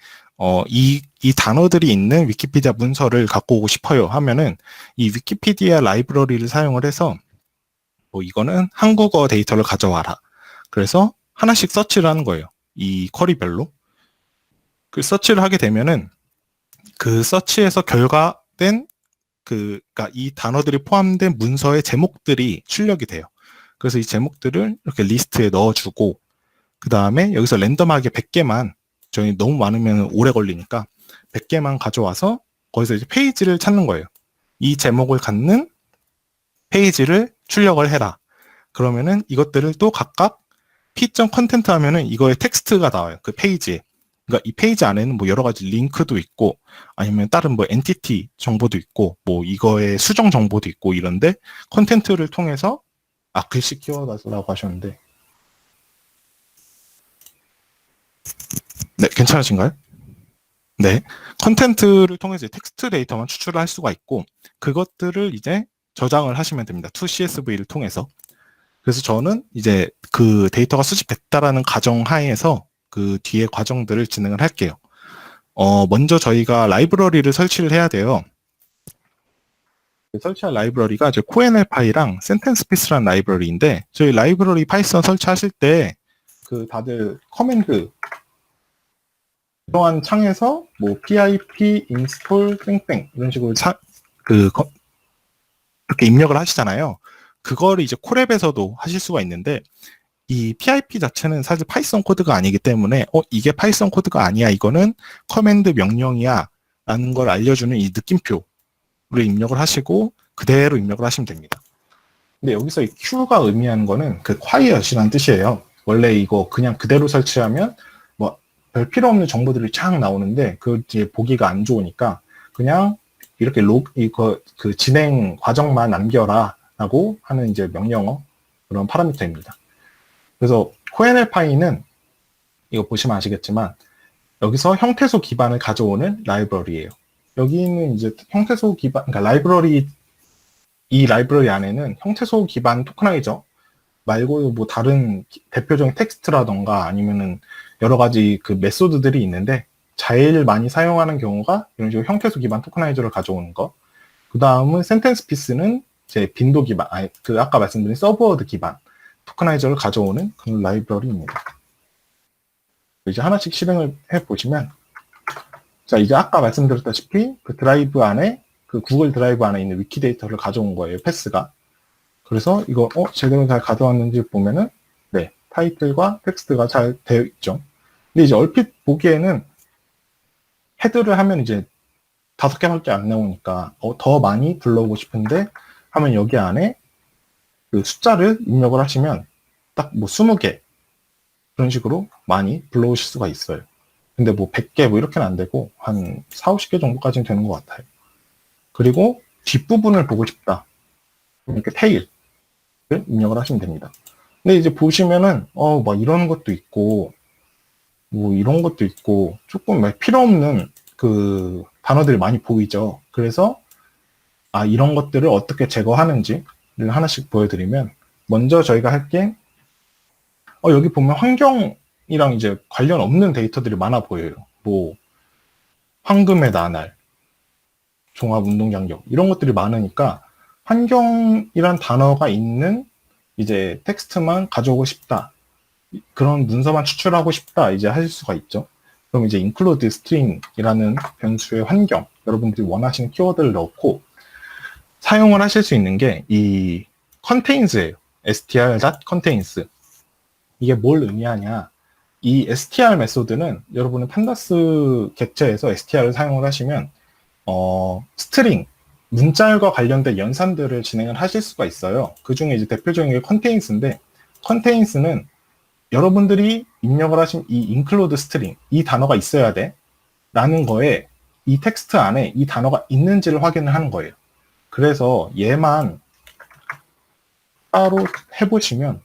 A: 이 단어들이 있는 위키피디아 문서를 갖고 오고 싶어요 하면은 이 위키피디아 라이브러리를 사용을 해서, 뭐 이거는 한국어 데이터를 가져와라. 그래서 하나씩 서치를 하는 거예요. 이 쿼리별로. 그 서치를 하게 되면은 그 서치에서 결과된 그러니까 이 단어들이 포함된 문서의 제목들이 출력이 돼요. 그래서 이 제목들을 이렇게 리스트에 넣어주고, 그 다음에 여기서 랜덤하게 100개만, 저희 너무 많으면 오래 걸리니까 100개만 가져와서 거기서 이제 페이지를 찾는 거예요. 이 제목을 갖는 페이지를 출력을 해라. 그러면은 이것들을 또 각각 p.content 하면은 이거의 텍스트가 나와요. 그 페이지에. 그러니까 이 페이지 안에는 뭐 여러 가지 링크도 있고, 아니면 다른 뭐 엔티티 정보도 있고, 뭐 이거의 수정 정보도 있고 이런데, 컨텐트를 통해서 글씨 키워달라고 하셨는데, 네, 괜찮으신가요? 네, 컨텐트를 통해서 텍스트 데이터만 추출을 할 수가 있고, 그것들을 이제 저장을 하시면 됩니다. to.csv를 통해서. 그래서 저는 이제 그 데이터가 수집됐다라는 가정 하에서 그 뒤에 과정들을 진행을 할게요. 먼저 저희가 라이브러리를 설치를 해야 돼요. 설치할 라이브러리가 이제 코엔엘파이랑 센텐스피스라는 라이브러리인데, 저희 라이브러리 파이썬 설치하실 때 그 다들 커맨드 이러한 창에서 뭐 pip install 땡땡 이런 식으로 이렇게 입력을 하시잖아요. 그거를 이제 콜앱에서도 하실 수가 있는데, 이 pip 자체는 사실 파이썬 코드가 아니기 때문에 이게 파이썬 코드가 아니야, 이거는 커맨드 명령이야 라는 걸 알려주는 이 느낌표를 입력을 하시고 그대로 입력을 하시면 됩니다. 근데 여기서 이 Q가 의미하는 거는 그 quiet이라는 뜻이에요. 원래 이거 그냥 그대로 설치하면 뭐
B: 별 필요 없는 정보들이 쫙 나오는데 그 이제 보기가 안 좋으니까 그냥 이렇게 그 진행 과정만 남겨라라고 하는 이제 명령어 그런 파라미터입니다. 그래서 코엔엘파이는 이거 보시면 아시겠지만 여기서 형태소 기반을 가져오는 라이브러리예요. 여기는 이제 형태소 기반, 그러니까 이 라이브러리 안에는 형태소 기반 토크나이저 말고 뭐 다른 대표적인 텍스트라던가 아니면은 여러 가지 그 메소드들이 있는데 제일 많이 사용하는 경우가 이런 식으로 형태소 기반 토크나이저를 가져오는 거. 그 다음은 센텐스 피스는 제 빈도 기반, 그 아까 말씀드린 서브워드 기반 토크나이저를 가져오는 그런 라이브러리입니다. 이제 하나씩 실행을 해보시면, 자, 이제 아까 말씀드렸다시피 그 드라이브 안에, 그 구글 드라이브 안에 있는 위키데이터를 가져온 거예요, 패스가. 그래서 이거, 제대로 잘 가져왔는지 보면은, 네, 타이틀과 텍스트가 잘 되어 있죠. 근데 이제 얼핏 보기에는 헤드를 하면 이제 5개밖에 안 나오니까, 더 많이 불러오고 싶은데, 하면 여기 안에 그 숫자를 입력을 하시면 딱 뭐 20개, 그런 식으로 많이 불러오실 수가 있어요. 근데 뭐 100개 뭐 이렇게는 안 되고 한 4, 50개 정도까지는 되는 것 같아요. 그리고 뒷부분을 보고 싶다. 이렇게 테일을 입력을 하시면 됩니다. 근데 이제 보시면은 막 이런 것도 있고 뭐 이런 것도 있고 조금 필요 없는 그 단어들이 많이 보이죠. 그래서 이런 것들을 어떻게 제거하는지를 하나씩 보여드리면 먼저 저희가 할 게 여기 보면 환경이랑 이제 관련 없는 데이터들이 많아 보여요. 뭐 황금의 나날, 종합운동장력 이런 것들이 많으니까 환경이란 단어가 있는 이제 텍스트만 가져오고 싶다. 그런 문서만 추출하고 싶다. 이제 하실 수가 있죠. 그럼 이제 include string이라는 변수의 환경, 여러분들이 원하시는 키워드를 넣고 사용을 하실 수 있는 게 이 contains예요. str.contains. 이게 뭘 의미하냐? 이 str 메소드는 여러분은 판다스 객체에서 str을 사용을 하시면 스트링, 문자열과 관련된 연산들을 진행을 하실 수가 있어요. 그 중에 이제 대표적인 게 contains인데, contains는 여러분들이 입력을 하신 이 include string, 이 단어가 있어야 돼. 라는 거에 이 텍스트 안에 이 단어가 있는지를 확인을 하는 거예요. 그래서 얘만 따로 해보시면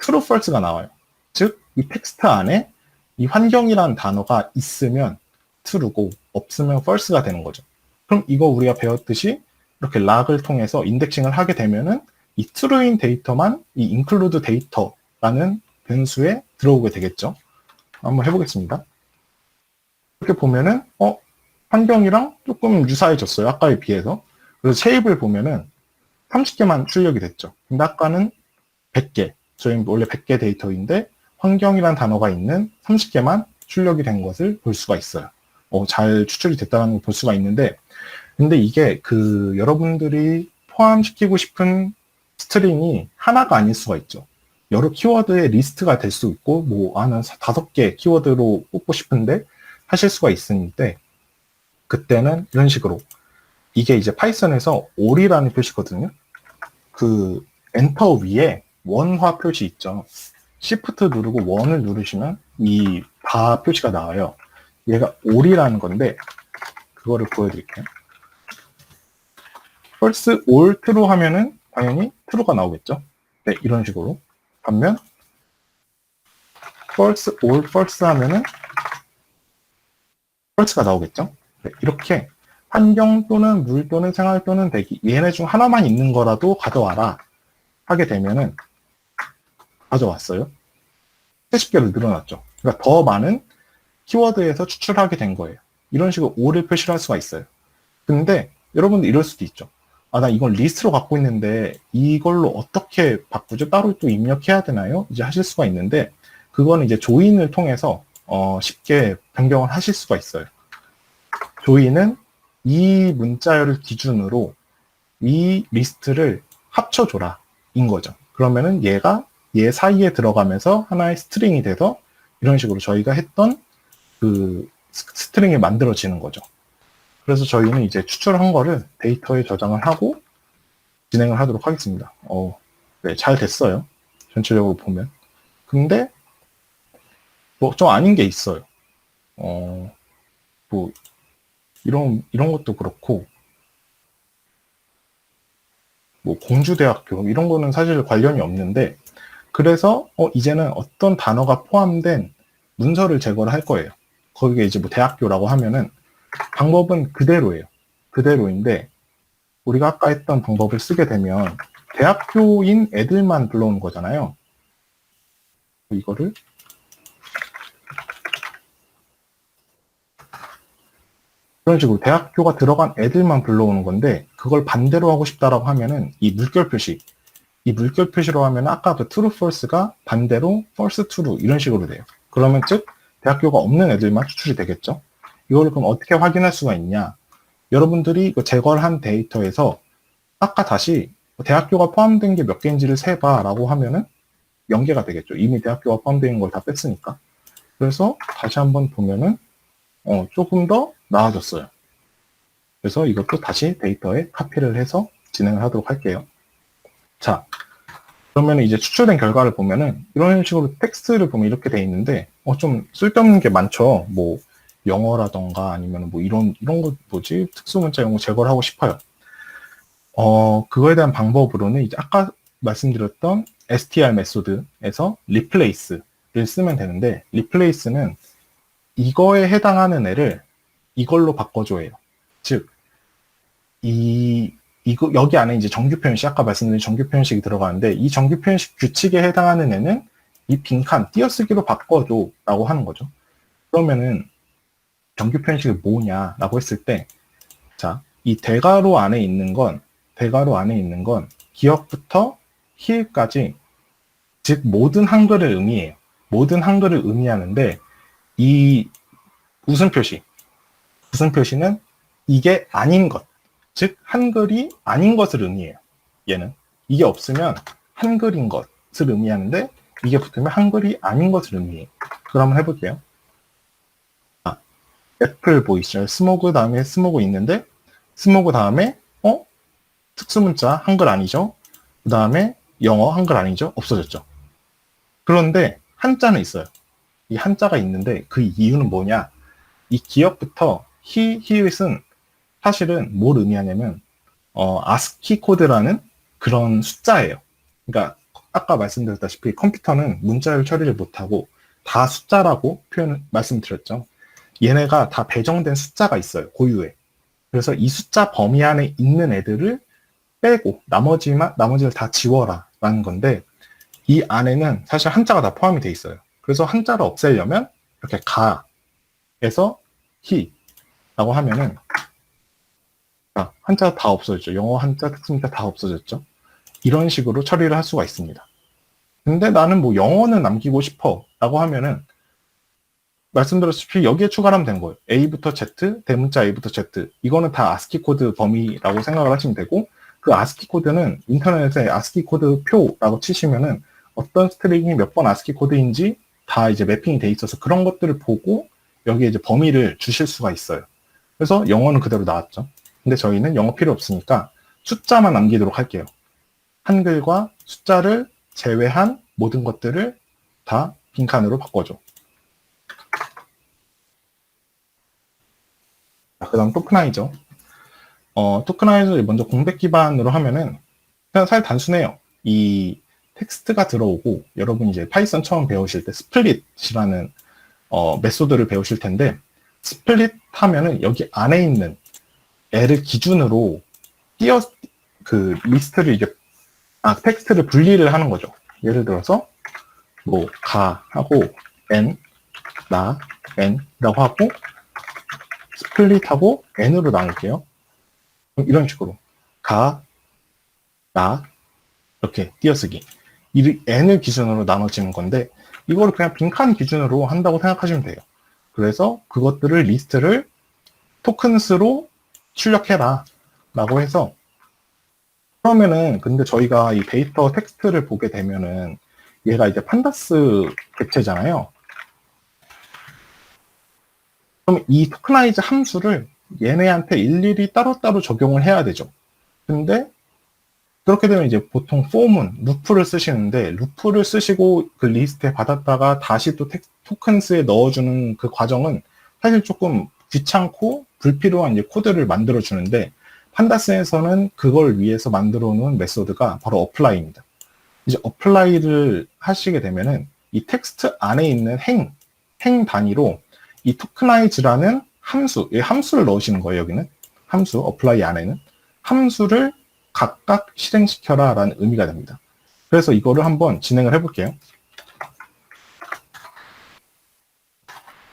B: true, false가 나와요. 즉, 이 텍스트 안에 이 환경이라는 단어가 있으면 true고 없으면 false가 되는 거죠. 그럼 이거 우리가 배웠듯이 이렇게 락을 통해서 인덱싱을 하게 되면은 이 true인 데이터만 이 include 데이터라는 변수에 들어오게 되겠죠. 한번 해보겠습니다. 이렇게 보면은 환경이랑 조금 유사해졌어요. 아까에 비해서. 그래서 쉐입을 보면은 30개만 출력이 됐죠. 근데 아까는 100개. 저희 원래 100개 데이터인데 환경이란 단어가 있는 30개만 출력이 된 것을 볼 수가 있어요. 잘 추출이 됐다는 걸 볼 수가 있는데, 근데 이게 그 여러분들이 포함시키고 싶은 스트링이 하나가 아닐 수가 있죠. 여러 키워드의 리스트가 될 수 있고, 한 5개 키워드로 뽑고 싶은데 하실 수가 있는데, 그때는 이런 식으로, 이게 이제 파이썬에서 all이라는 표시거든요. 그 엔터 위에 원화 표시 있죠. Shift 누르고 원을 누르시면 이 바 표시가 나와요. 얘가 all이라는 건데, 그거를 보여드릴게요. false, all, true 하면은 당연히 true가 나오겠죠. 네, 이런 식으로. 반면 false, all, false 하면은 false가 나오겠죠. 네, 이렇게 환경 또는 물 또는 생활 또는 대기, 얘네 중 하나만 있는 거라도 가져와라 하게 되면은 가져왔어요. 70개로 늘어났죠. 그러니까 더 많은 키워드에서 추출하게 된 거예요. 이런 식으로 all을 표시를 할 수가 있어요. 근데 여러분들 이럴 수도 있죠. 나 이건 리스트로 갖고 있는데 이걸로 어떻게 바꾸죠? 따로 또 입력해야 되나요? 이제 하실 수가 있는데, 그거는 이제 조인을 통해서 쉽게 변경을 하실 수가 있어요. 조인은 이 문자열을 기준으로 이 리스트를 합쳐줘라 인 거죠. 그러면은 얘가 얘 사이에 들어가면서 하나의 스트링이 돼서 이런 식으로 저희가 했던 그 스트링이 만들어지는 거죠. 그래서 저희는 이제 추출한 거를 데이터에 저장을 하고 진행을 하도록 하겠습니다. 네, 잘 됐어요. 전체적으로 보면. 근데 뭐 좀 아닌 게 있어요. 뭐, 이런 것도 그렇고, 뭐, 공주대학교, 이런 거는 사실 관련이 없는데, 그래서, 이제는 어떤 단어가 포함된 문서를 제거를 할 거예요. 거기에 이제 뭐 대학교라고 하면은, 방법은 그대로예요. 그대로인데, 우리가 아까 했던 방법을 쓰게 되면, 대학교인 애들만 불러오는 거잖아요. 이거를 그런 식으로 대학교가 들어간 애들만 불러오는 건데 그걸 반대로 하고 싶다라고 하면은 이 물결 표시로 하면 아까 그 true false가 반대로 false true 이런 식으로 돼요. 그러면 즉 대학교가 없는 애들만 추출이 되겠죠. 이걸 그럼 어떻게 확인할 수가 있냐? 여러분들이 그 제거를 한 데이터에서 아까 다시 대학교가 포함된 게 몇 개인지를 세봐라고 하면은 0개가 되겠죠. 이미 대학교가 포함되어 있는 걸 다 뺐으니까. 그래서 다시 한번 보면은 조금 더 나아졌어요. 그래서 이것도 다시 데이터에 카피를 해서 진행을 하도록 할게요. 자, 그러면 이제 추출된 결과를 보면은 이런 식으로 텍스트를 보면 이렇게 돼 있는데 좀 쓸데없는 게 많죠. 뭐 영어라던가 아니면 뭐 이런 거 뭐지? 특수문자 이런 거 제거를 하고 싶어요. 그거에 대한 방법으로는 이제 아까 말씀드렸던 str 메소드에서 replace를 쓰면 되는데 replace는 이거에 해당하는 애를 이걸로 바꿔줘요. 즉, 이거, 여기 안에 이제 정규 표현식, 아까 말씀드린 정규 표현식이 들어가는데, 이 정규 표현식 규칙에 해당하는 애는 이 빈칸, 띄어쓰기로 바꿔줘 라고 하는 거죠. 그러면은, 정규 표현식이 뭐냐라고 했을 때, 자, 이 대괄호 안에 있는 건, 기억부터 히읗까지, 즉, 모든 한글을 의미해요. 모든 한글을 의미하는데, 이 웃음 표시는 이게 아닌 것, 즉 한글이 아닌 것을 의미해요. 얘는 이게 없으면 한글인 것을 의미하는데 이게 붙으면 한글이 아닌 것을 의미해요. 그럼 한번 해볼게요. 애플 보이시죠? 스모그 다음에 스모그 있는데 스모그 다음에 특수문자 한글 아니죠? 그 다음에 영어 한글 아니죠? 없어졌죠. 그런데 한자는 있어요. 이 한자가 있는데 그 이유는 뭐냐? 이 기억부터 히읗은 사실은 뭘 의미하냐면 아스키 코드라는 그런 숫자예요. 그러니까 아까 말씀드렸다시피 컴퓨터는 문자열 처리를 못하고 다 숫자라고 말씀드렸죠. 얘네가 다 배정된 숫자가 있어요. 고유에. 그래서 이 숫자 범위 안에 있는 애들을 빼고 나머지를 다 지워라 라는 건데 이 안에는 사실 한자가 다 포함이 돼 있어요. 그래서 한자를 없애려면 이렇게 가에서 히라고 하면은 한자 다 없어졌죠. 영어 한자, 특수문자 다 없어졌죠. 이런 식으로 처리를 할 수가 있습니다. 근데 나는 뭐 영어는 남기고 싶어 라고 하면은 말씀드렸다시피 여기에 추가하면 되는 거예요. A부터 Z, 대문자 A부터 Z. 이거는 다 아스키 코드 범위라고 생각을 하시면 되고 그 아스키 코드는 인터넷에 아스키 코드 표라고 치시면은 어떤 스트링이 몇 번 아스키 코드인지 다 이제 매핑이 돼 있어서 그런 것들을 보고 여기에 이제 범위를 주실 수가 있어요. 그래서 영어는 그대로 나왔죠. 근데 저희는 영어 필요 없으니까 숫자만 남기도록 할게요. 한글과 숫자를 제외한 모든 것들을 다 빈칸으로 바꿔줘. 그 다음 토크나이저. 토크나이저를 먼저 공백 기반으로 하면은 그냥 사실 단순해요. 이 텍스트가 들어오고 여러분 이제 파이썬 처음 배우실 때 스플릿이라는 메소드를 배우실 텐데 스플릿 하면은 여기 안에 있는 애를 기준으로 리스트를 텍스트를 분리를 하는 거죠. 예를 들어서 뭐 가 하고 n n이라고 하고 스플릿하고 n으로 나눌게요. 이런 식으로 가, 나 이렇게 띄어쓰기 이 n을 기준으로 나눠지는 건데 이거를 그냥 빈칸 기준으로 한다고 생각하시면 돼요. 그래서 그것들을 리스트를 토큰스로 출력해라 라고 해서 그러면은 근데 저희가 이 데이터 텍스트를 보게 되면은 얘가 이제 판다스 객체잖아요. 그럼 이 토크나이즈 함수를 얘네한테 일일이 따로따로 적용을 해야 되죠. 근데 그렇게 되면 이제 보통 폼은 루프를 쓰시는데 루프를 쓰시고 그 리스트에 받았다가 다시 또 토큰스에 넣어주는 그 과정은 사실 조금 귀찮고 불필요한 이제 코드를 만들어 주는데 판다스에서는 그걸 위해서 만들어 놓은 메소드가 바로 어플라이입니다. 이제 어플라이를 하시게 되면은 이 텍스트 안에 있는 행 단위로 이 토크나이즈라는 이 함수를 넣으시는 거예요, 여기는. 함수, 어플라이 안에는. 함수를 각각 실행시켜라 라는 의미가 됩니다. 그래서 이거를 한번 진행을 해볼게요.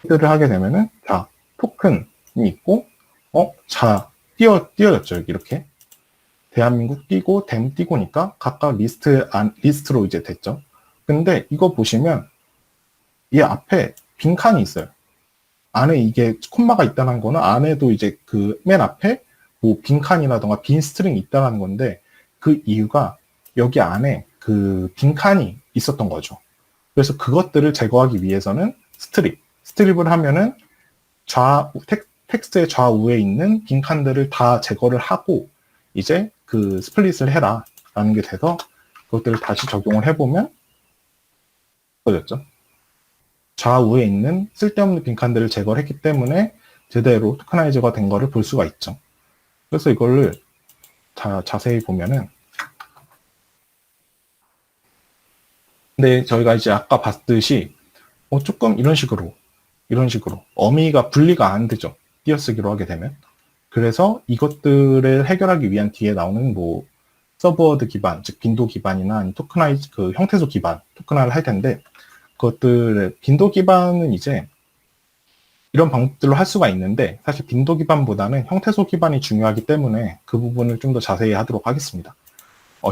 B: 를 하게 되면은, 자, 토큰이 있고, 자, 띄어졌죠, 여기 이렇게. 대한민국 띄고, 댐 띄고니까 각각 리스트로 이제 됐죠. 근데 이거 보시면, 이 앞에 빈칸이 있어요. 안에 이게 콤마가 있다는 거는 안에도 이제 그 맨 앞에 뭐 빈칸이라던가 빈 스트링이 있다는 건데 그 이유가 여기 안에 그 빈칸이 있었던 거죠. 그래서 그것들을 제거하기 위해서는 스트립을 하면은 텍스트의 좌우에 있는 빈칸들을 다 제거를 하고 이제 그 스플릿을 해라 라는 게 돼서 그것들을 다시 적용을 해보면 어졌죠. 좌우에 있는 쓸데없는 빈칸들을 제거를 했기 때문에 제대로 토커나이즈가 된 거를 볼 수가 있죠. 그래서 이거를 자세히 보면은 근데 저희가 이제 아까 봤듯이 조금 이런 식으로 어미가 분리가 안 되죠. 띄어쓰기로 하게 되면. 그래서 이것들을 해결하기 위한 뒤에 나오는 뭐 서브워드 기반, 즉 빈도 기반이나 토크나이즈 그 형태소 기반 토크나를 할 텐데 그것들의 빈도 기반은 이제 이런 방법들로 할 수가 있는데 사실 빈도 기반보다는 형태소 기반이 중요하기 때문에 그 부분을 좀 더 자세히 하도록 하겠습니다.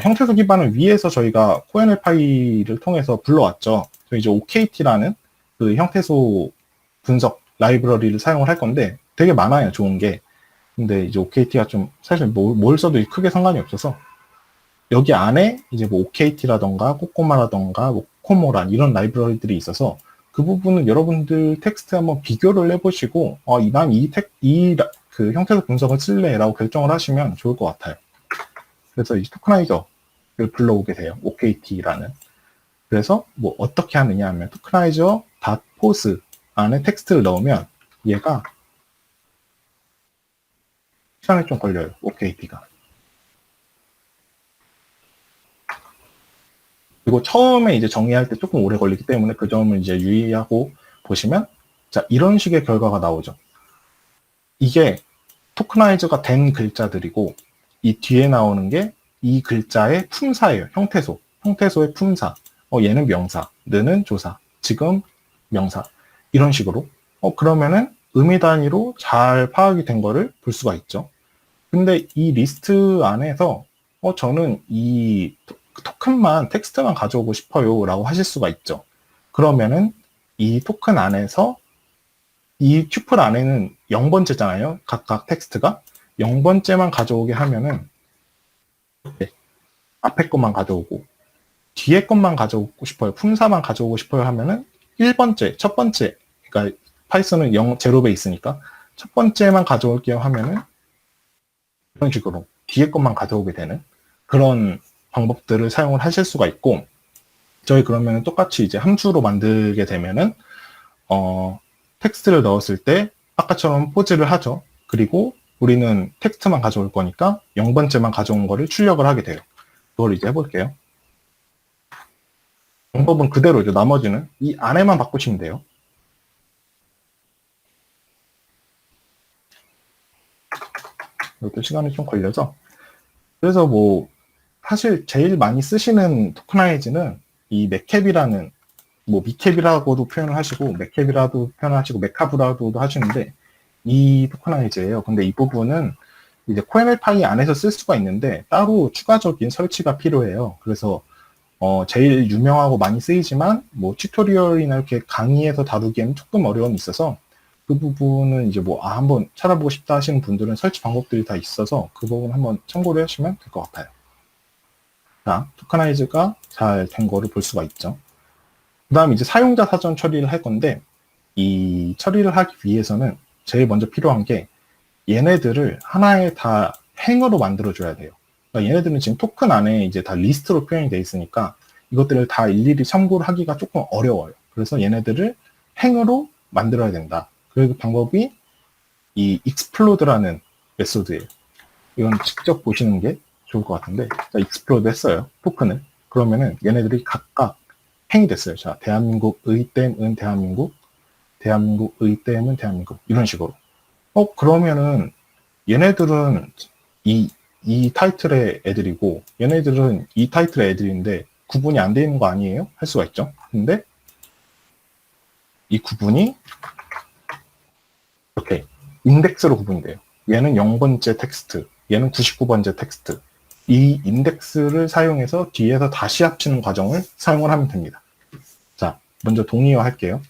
B: 형태소 기반을 위해서 저희가 코엔엘 파이를 통해서 불러왔죠. 저희 이제 OKT라는 그 형태소 분석 라이브러리를 사용을 할 건데 되게 많아요, 좋은 게. 근데 이제 OKT가 좀 사실 뭘 써도 크게 상관이 없어서 여기 안에 이제 뭐 OKT라던가 꼬꼬마라던가 뭐 코모란 이런 라이브러리들이 있어서 그 부분은 여러분들 텍스트 한번 비교를 해보시고 난 그 형태소 분석을 쓸래라고 결정을 하시면 좋을 것 같아요. 그래서 이 토크나이저를 불러오게 돼요. OKT라는. 그래서 뭐 어떻게 하느냐 하면 토크나이저 .pose 안에 텍스트를 넣으면 얘가 시간이 좀 걸려요. OKT가. 그리고 처음에 이제 정의할 때 조금 오래 걸리기 때문에 그 점을 이제 유의하고 보시면 자 이런 식의 결과가 나오죠. 이게 토크나이저가 된 글자들이고 이 뒤에 나오는 게 이 글자의 품사예요. 형태소의 품사. 얘는 명사, 너는 조사, 지금 명사 이런 식으로 그러면은 의미 단위로 잘 파악이 된 거를 볼 수가 있죠. 근데 이 리스트 안에서 저는 이 토큰만 텍스트만 가져오고 싶어요 라고 하실 수가 있죠. 그러면은 이 토큰 안에서 이 튜플 안에는 0번째잖아요. 각각 텍스트가 0번째만 가져오게 하면은 앞에 것만 가져오고 뒤에 것만 가져오고 싶어요. 품사만 가져오고 싶어요 하면은 1번째, 첫 번째 그러니까 파이썬은 0 베이스니까 첫 번째만 가져올게요 하면은 이런 식으로 뒤에 것만 가져오게 되는 그런 방법들을 사용을 하실 수가 있고 저희 그러면 똑같이 이제 함수로 만들게 되면은 텍스트를 넣었을 때 아까처럼 포즈를 하죠. 그리고 우리는 텍스트만 가져올 거니까 0번째만 가져온 거를 출력을 하게 돼요. 그걸 이제 해볼게요. 방법은 그대로죠. 나머지는 이 안에만 바꾸시면 돼요. 이것도 시간이 좀 걸려서 그래서 뭐 사실 제일 많이 쓰시는 토크나이즈는 이 맥캡이라는 뭐 미캡이라고도 표현을 하시고 맥캡이라도 표현을 하시고 메카브라고도 하시는데 이 토크나이즈예요. 근데 이 부분은 이제 코엔엘 파이 안에서 쓸 수가 있는데 따로 추가적인 설치가 필요해요. 그래서 제일 유명하고 많이 쓰이지만 뭐 튜토리얼이나 이렇게 강의에서 다루기에는 조금 어려움이 있어서 그 부분은 이제 뭐 한번 찾아보고 싶다 하시는 분들은 설치 방법들이 다 있어서 그 부분 한번 참고를 하시면 될 것 같아요. 자, 토크나이즈가 잘 된 거를 볼 수가 있죠. 그 다음 이제 사용자 사전 처리를 할 건데 이 처리를 하기 위해서는 제일 먼저 필요한 게 얘네들을 하나의 다 행으로 만들어줘야 돼요. 그러니까 얘네들은 지금 토큰 안에 이제 다 리스트로 표현이 되어 있으니까 이것들을 다 일일이 참고를 하기가 조금 어려워요. 그래서 얘네들을 행으로 만들어야 된다. 그 방법이 이 explode라는 메소드예요. 이건 직접 보시는 게 좋을 것 같은데, 자, explode 했어요. 토큰을. 그러면은 얘네들이 각각 행이 됐어요. 자, 대한민국의 댐은 대한민국, 대한민국의 댐은 대한민국. 이런 식으로. 그러면은 얘네들은 이 타이틀의 애들이고, 얘네들은 이 타이틀의 애들인데, 구분이 안 돼 있는 거 아니에요? 할 수가 있죠. 근데 이 구분이 이렇게 인덱스로 구분이 돼요. 얘는 0번째 텍스트, 얘는 99번째 텍스트. 이 인덱스를 사용해서 뒤에서 다시 합치는 과정을 사용을 하면 됩니다. 자, 먼저 동의어 할게요.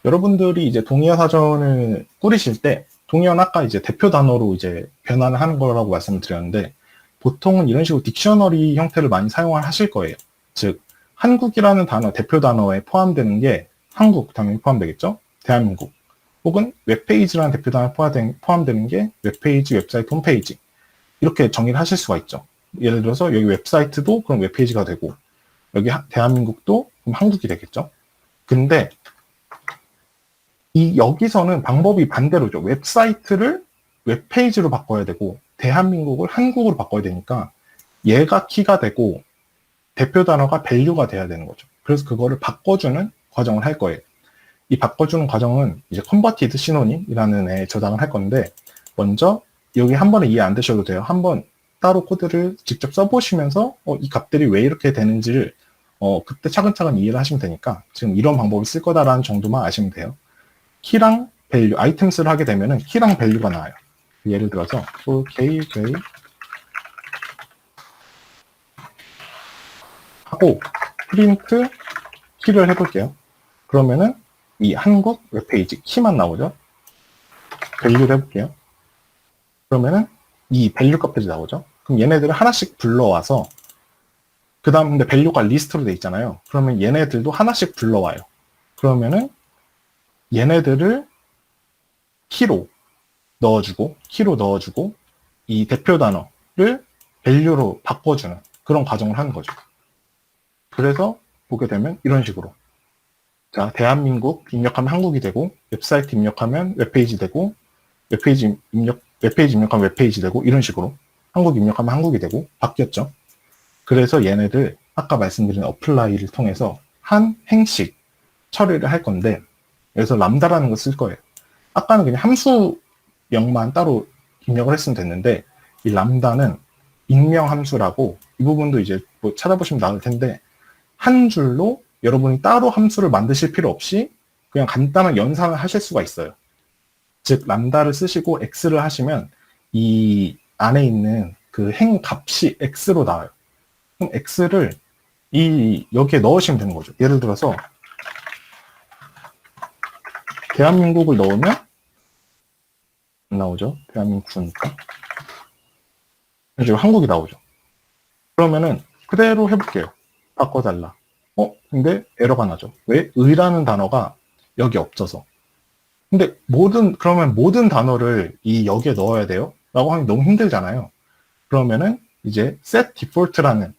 B: 여러분들이 이제 동의어 사전을 꾸리실 때, 동의어는 아까 이제 대표 단어로 이제 변환을 하는 거라고 말씀을 드렸는데, 보통은 이런 식으로 딕셔너리 형태를 많이 사용을 하실 거예요. 즉, 한국이라는 단어, 대표 단어에 포함되는 게 한국 당연히 포함되겠죠? 대한민국. 혹은 웹페이지라는 대표 단어에 포함되는 게 웹페이지, 웹사이트, 홈페이지. 이렇게 정의를 하실 수가 있죠. 예를 들어서 여기 웹사이트도 그럼 웹페이지가 되고, 여기 대한민국도 그럼 한국이 되겠죠. 근데 여기서는 방법이 반대로죠. 웹사이트를 웹페이지로 바꿔야 되고, 대한민국을 한국으로 바꿔야 되니까, 얘가 키가 되고, 대표 단어가 밸류가 돼야 되는 거죠. 그래서 그거를 바꿔주는 과정을 할 거예요. 이 바꿔주는 과정은 이제 컨버티드 시노님이라는 애 저장을 할 건데, 먼저 여기 한 번에 이해 안 되셔도 돼요. 한번 따로 코드를 직접 써보시면서 이 값들이 왜 이렇게 되는지를 그때 차근차근 이해를 하시면 되니까 지금 이런 방법을 쓸 거다라는 정도만 아시면 돼요. 키랑 밸류, 아이템스를 하게 되면은 키랑 밸류가 나와요. 예를 들어서 for k, j 하고 프린트 키를 해볼게요. 그러면은 이 한국 웹페이지 키만 나오죠. 밸류를 해볼게요. 그러면은 이 밸류 값들이 나오죠. 그럼 얘네들을 하나씩 불러와서 그 다음 근데 밸류가 리스트로 돼 있잖아요. 그러면 얘네들도 하나씩 불러와요. 그러면은 얘네들을 키로 넣어주고 이 대표 단어를 밸류로 바꿔주는 그런 과정을 하는 거죠. 그래서 보게 되면 이런 식으로 자, 대한민국 입력하면 한국이 되고 웹사이트 입력하면 웹페이지 되고 웹페이지 입력하면 웹페이지 되고 이런 식으로 한국 입력하면 한국이 되고 바뀌었죠. 그래서 얘네들 아까 말씀드린 어플라이를 통해서 한 행씩 처리를 할 건데 여기서 람다라는 거 쓸 거예요. 아까는 그냥 함수명만 따로 입력을 했으면 됐는데 이 람다는 익명 함수라고 이 부분도 이제 뭐 찾아보시면 나올 텐데 한 줄로 여러분이 따로 함수를 만드실 필요 없이 그냥 간단한 연산을 하실 수가 있어요. 즉 람다를 쓰시고 x를 하시면 이 안에 있는 그 행 값이 x로 나와요. 그럼 x를 여기에 넣으시면 되는 거죠. 예를 들어서 대한민국을 넣으면 안 나오죠. 대한민국이니까. 지금 한국이 나오죠. 그러면은 그대로 해볼게요. 바꿔달라. 근데 에러가 나죠. 왜? 의라는 단어가 여기 없어서. 근데 그러면 모든 단어를 여기에 넣어야 돼요? 라고 하면 너무 힘들잖아요. 그러면은 이제 set default라는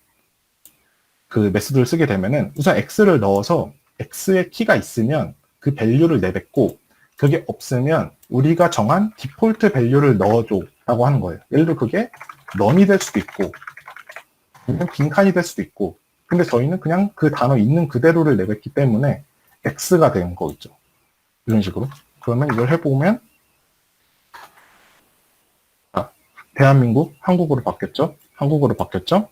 B: 그 메소드를 쓰게 되면은 우선 x를 넣어서 x의 키가 있으면 그 밸류를 내뱉고 그게 없으면 우리가 정한 디폴트 밸류를 넣어줘 라고 하는 거예요. 예를 들어 그게 none이 될 수도 있고 그냥 빈칸이 될 수도 있고 근데 저희는 그냥 그 단어 있는 그대로를 내뱉기 때문에 x가 되는 거겠죠. 이런 식으로. 그러면 이걸 해보면 대한민국 한국어로 바뀌었죠. 한국어로 바뀌었죠.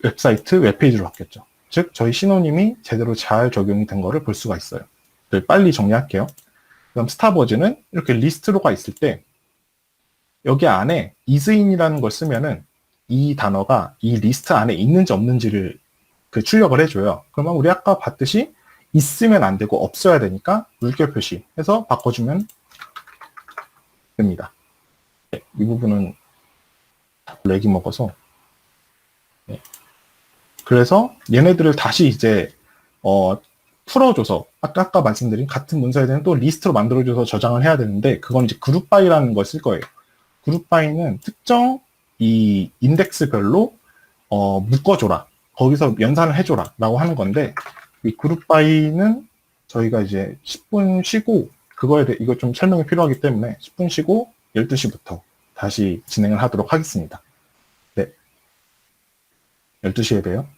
B: 웹사이트 웹페이지로 바뀌었죠. 즉 저희 신호님이 제대로 잘 적용이 된 거를 볼 수가 있어요. 빨리 정리할게요. 그럼 스타버즈는 이렇게 리스트로가 있을 때 여기 안에 is인이라는 걸 쓰면은 이 단어가 이 리스트 안에 있는지 없는지를 출력을 해줘요. 그러면 우리 아까 봤듯이 있으면 안 되고 없어야 되니까 물결 표시해서 바꿔주면 됩니다. 네, 이 부분은 렉이 먹어서 네. 그래서 얘네들을 다시 이제 풀어줘서 아까 말씀드린 같은 문서에 대한 또 리스트로 만들어줘서 저장을 해야 되는데 그건 이제 그룹 바이라는 걸 쓸 거예요. 그룹 바이는 특정 이 인덱스별로 묶어줘라. 거기서 연산을 해줘라 라고 하는 건데 이 그룹 바이는 저희가 이제 10분 쉬고 그거에 대해 이거 좀 설명이 필요하기 때문에 10분 쉬고 12시부터 다시 진행을 하도록 하겠습니다. 네. 12시에 봬요.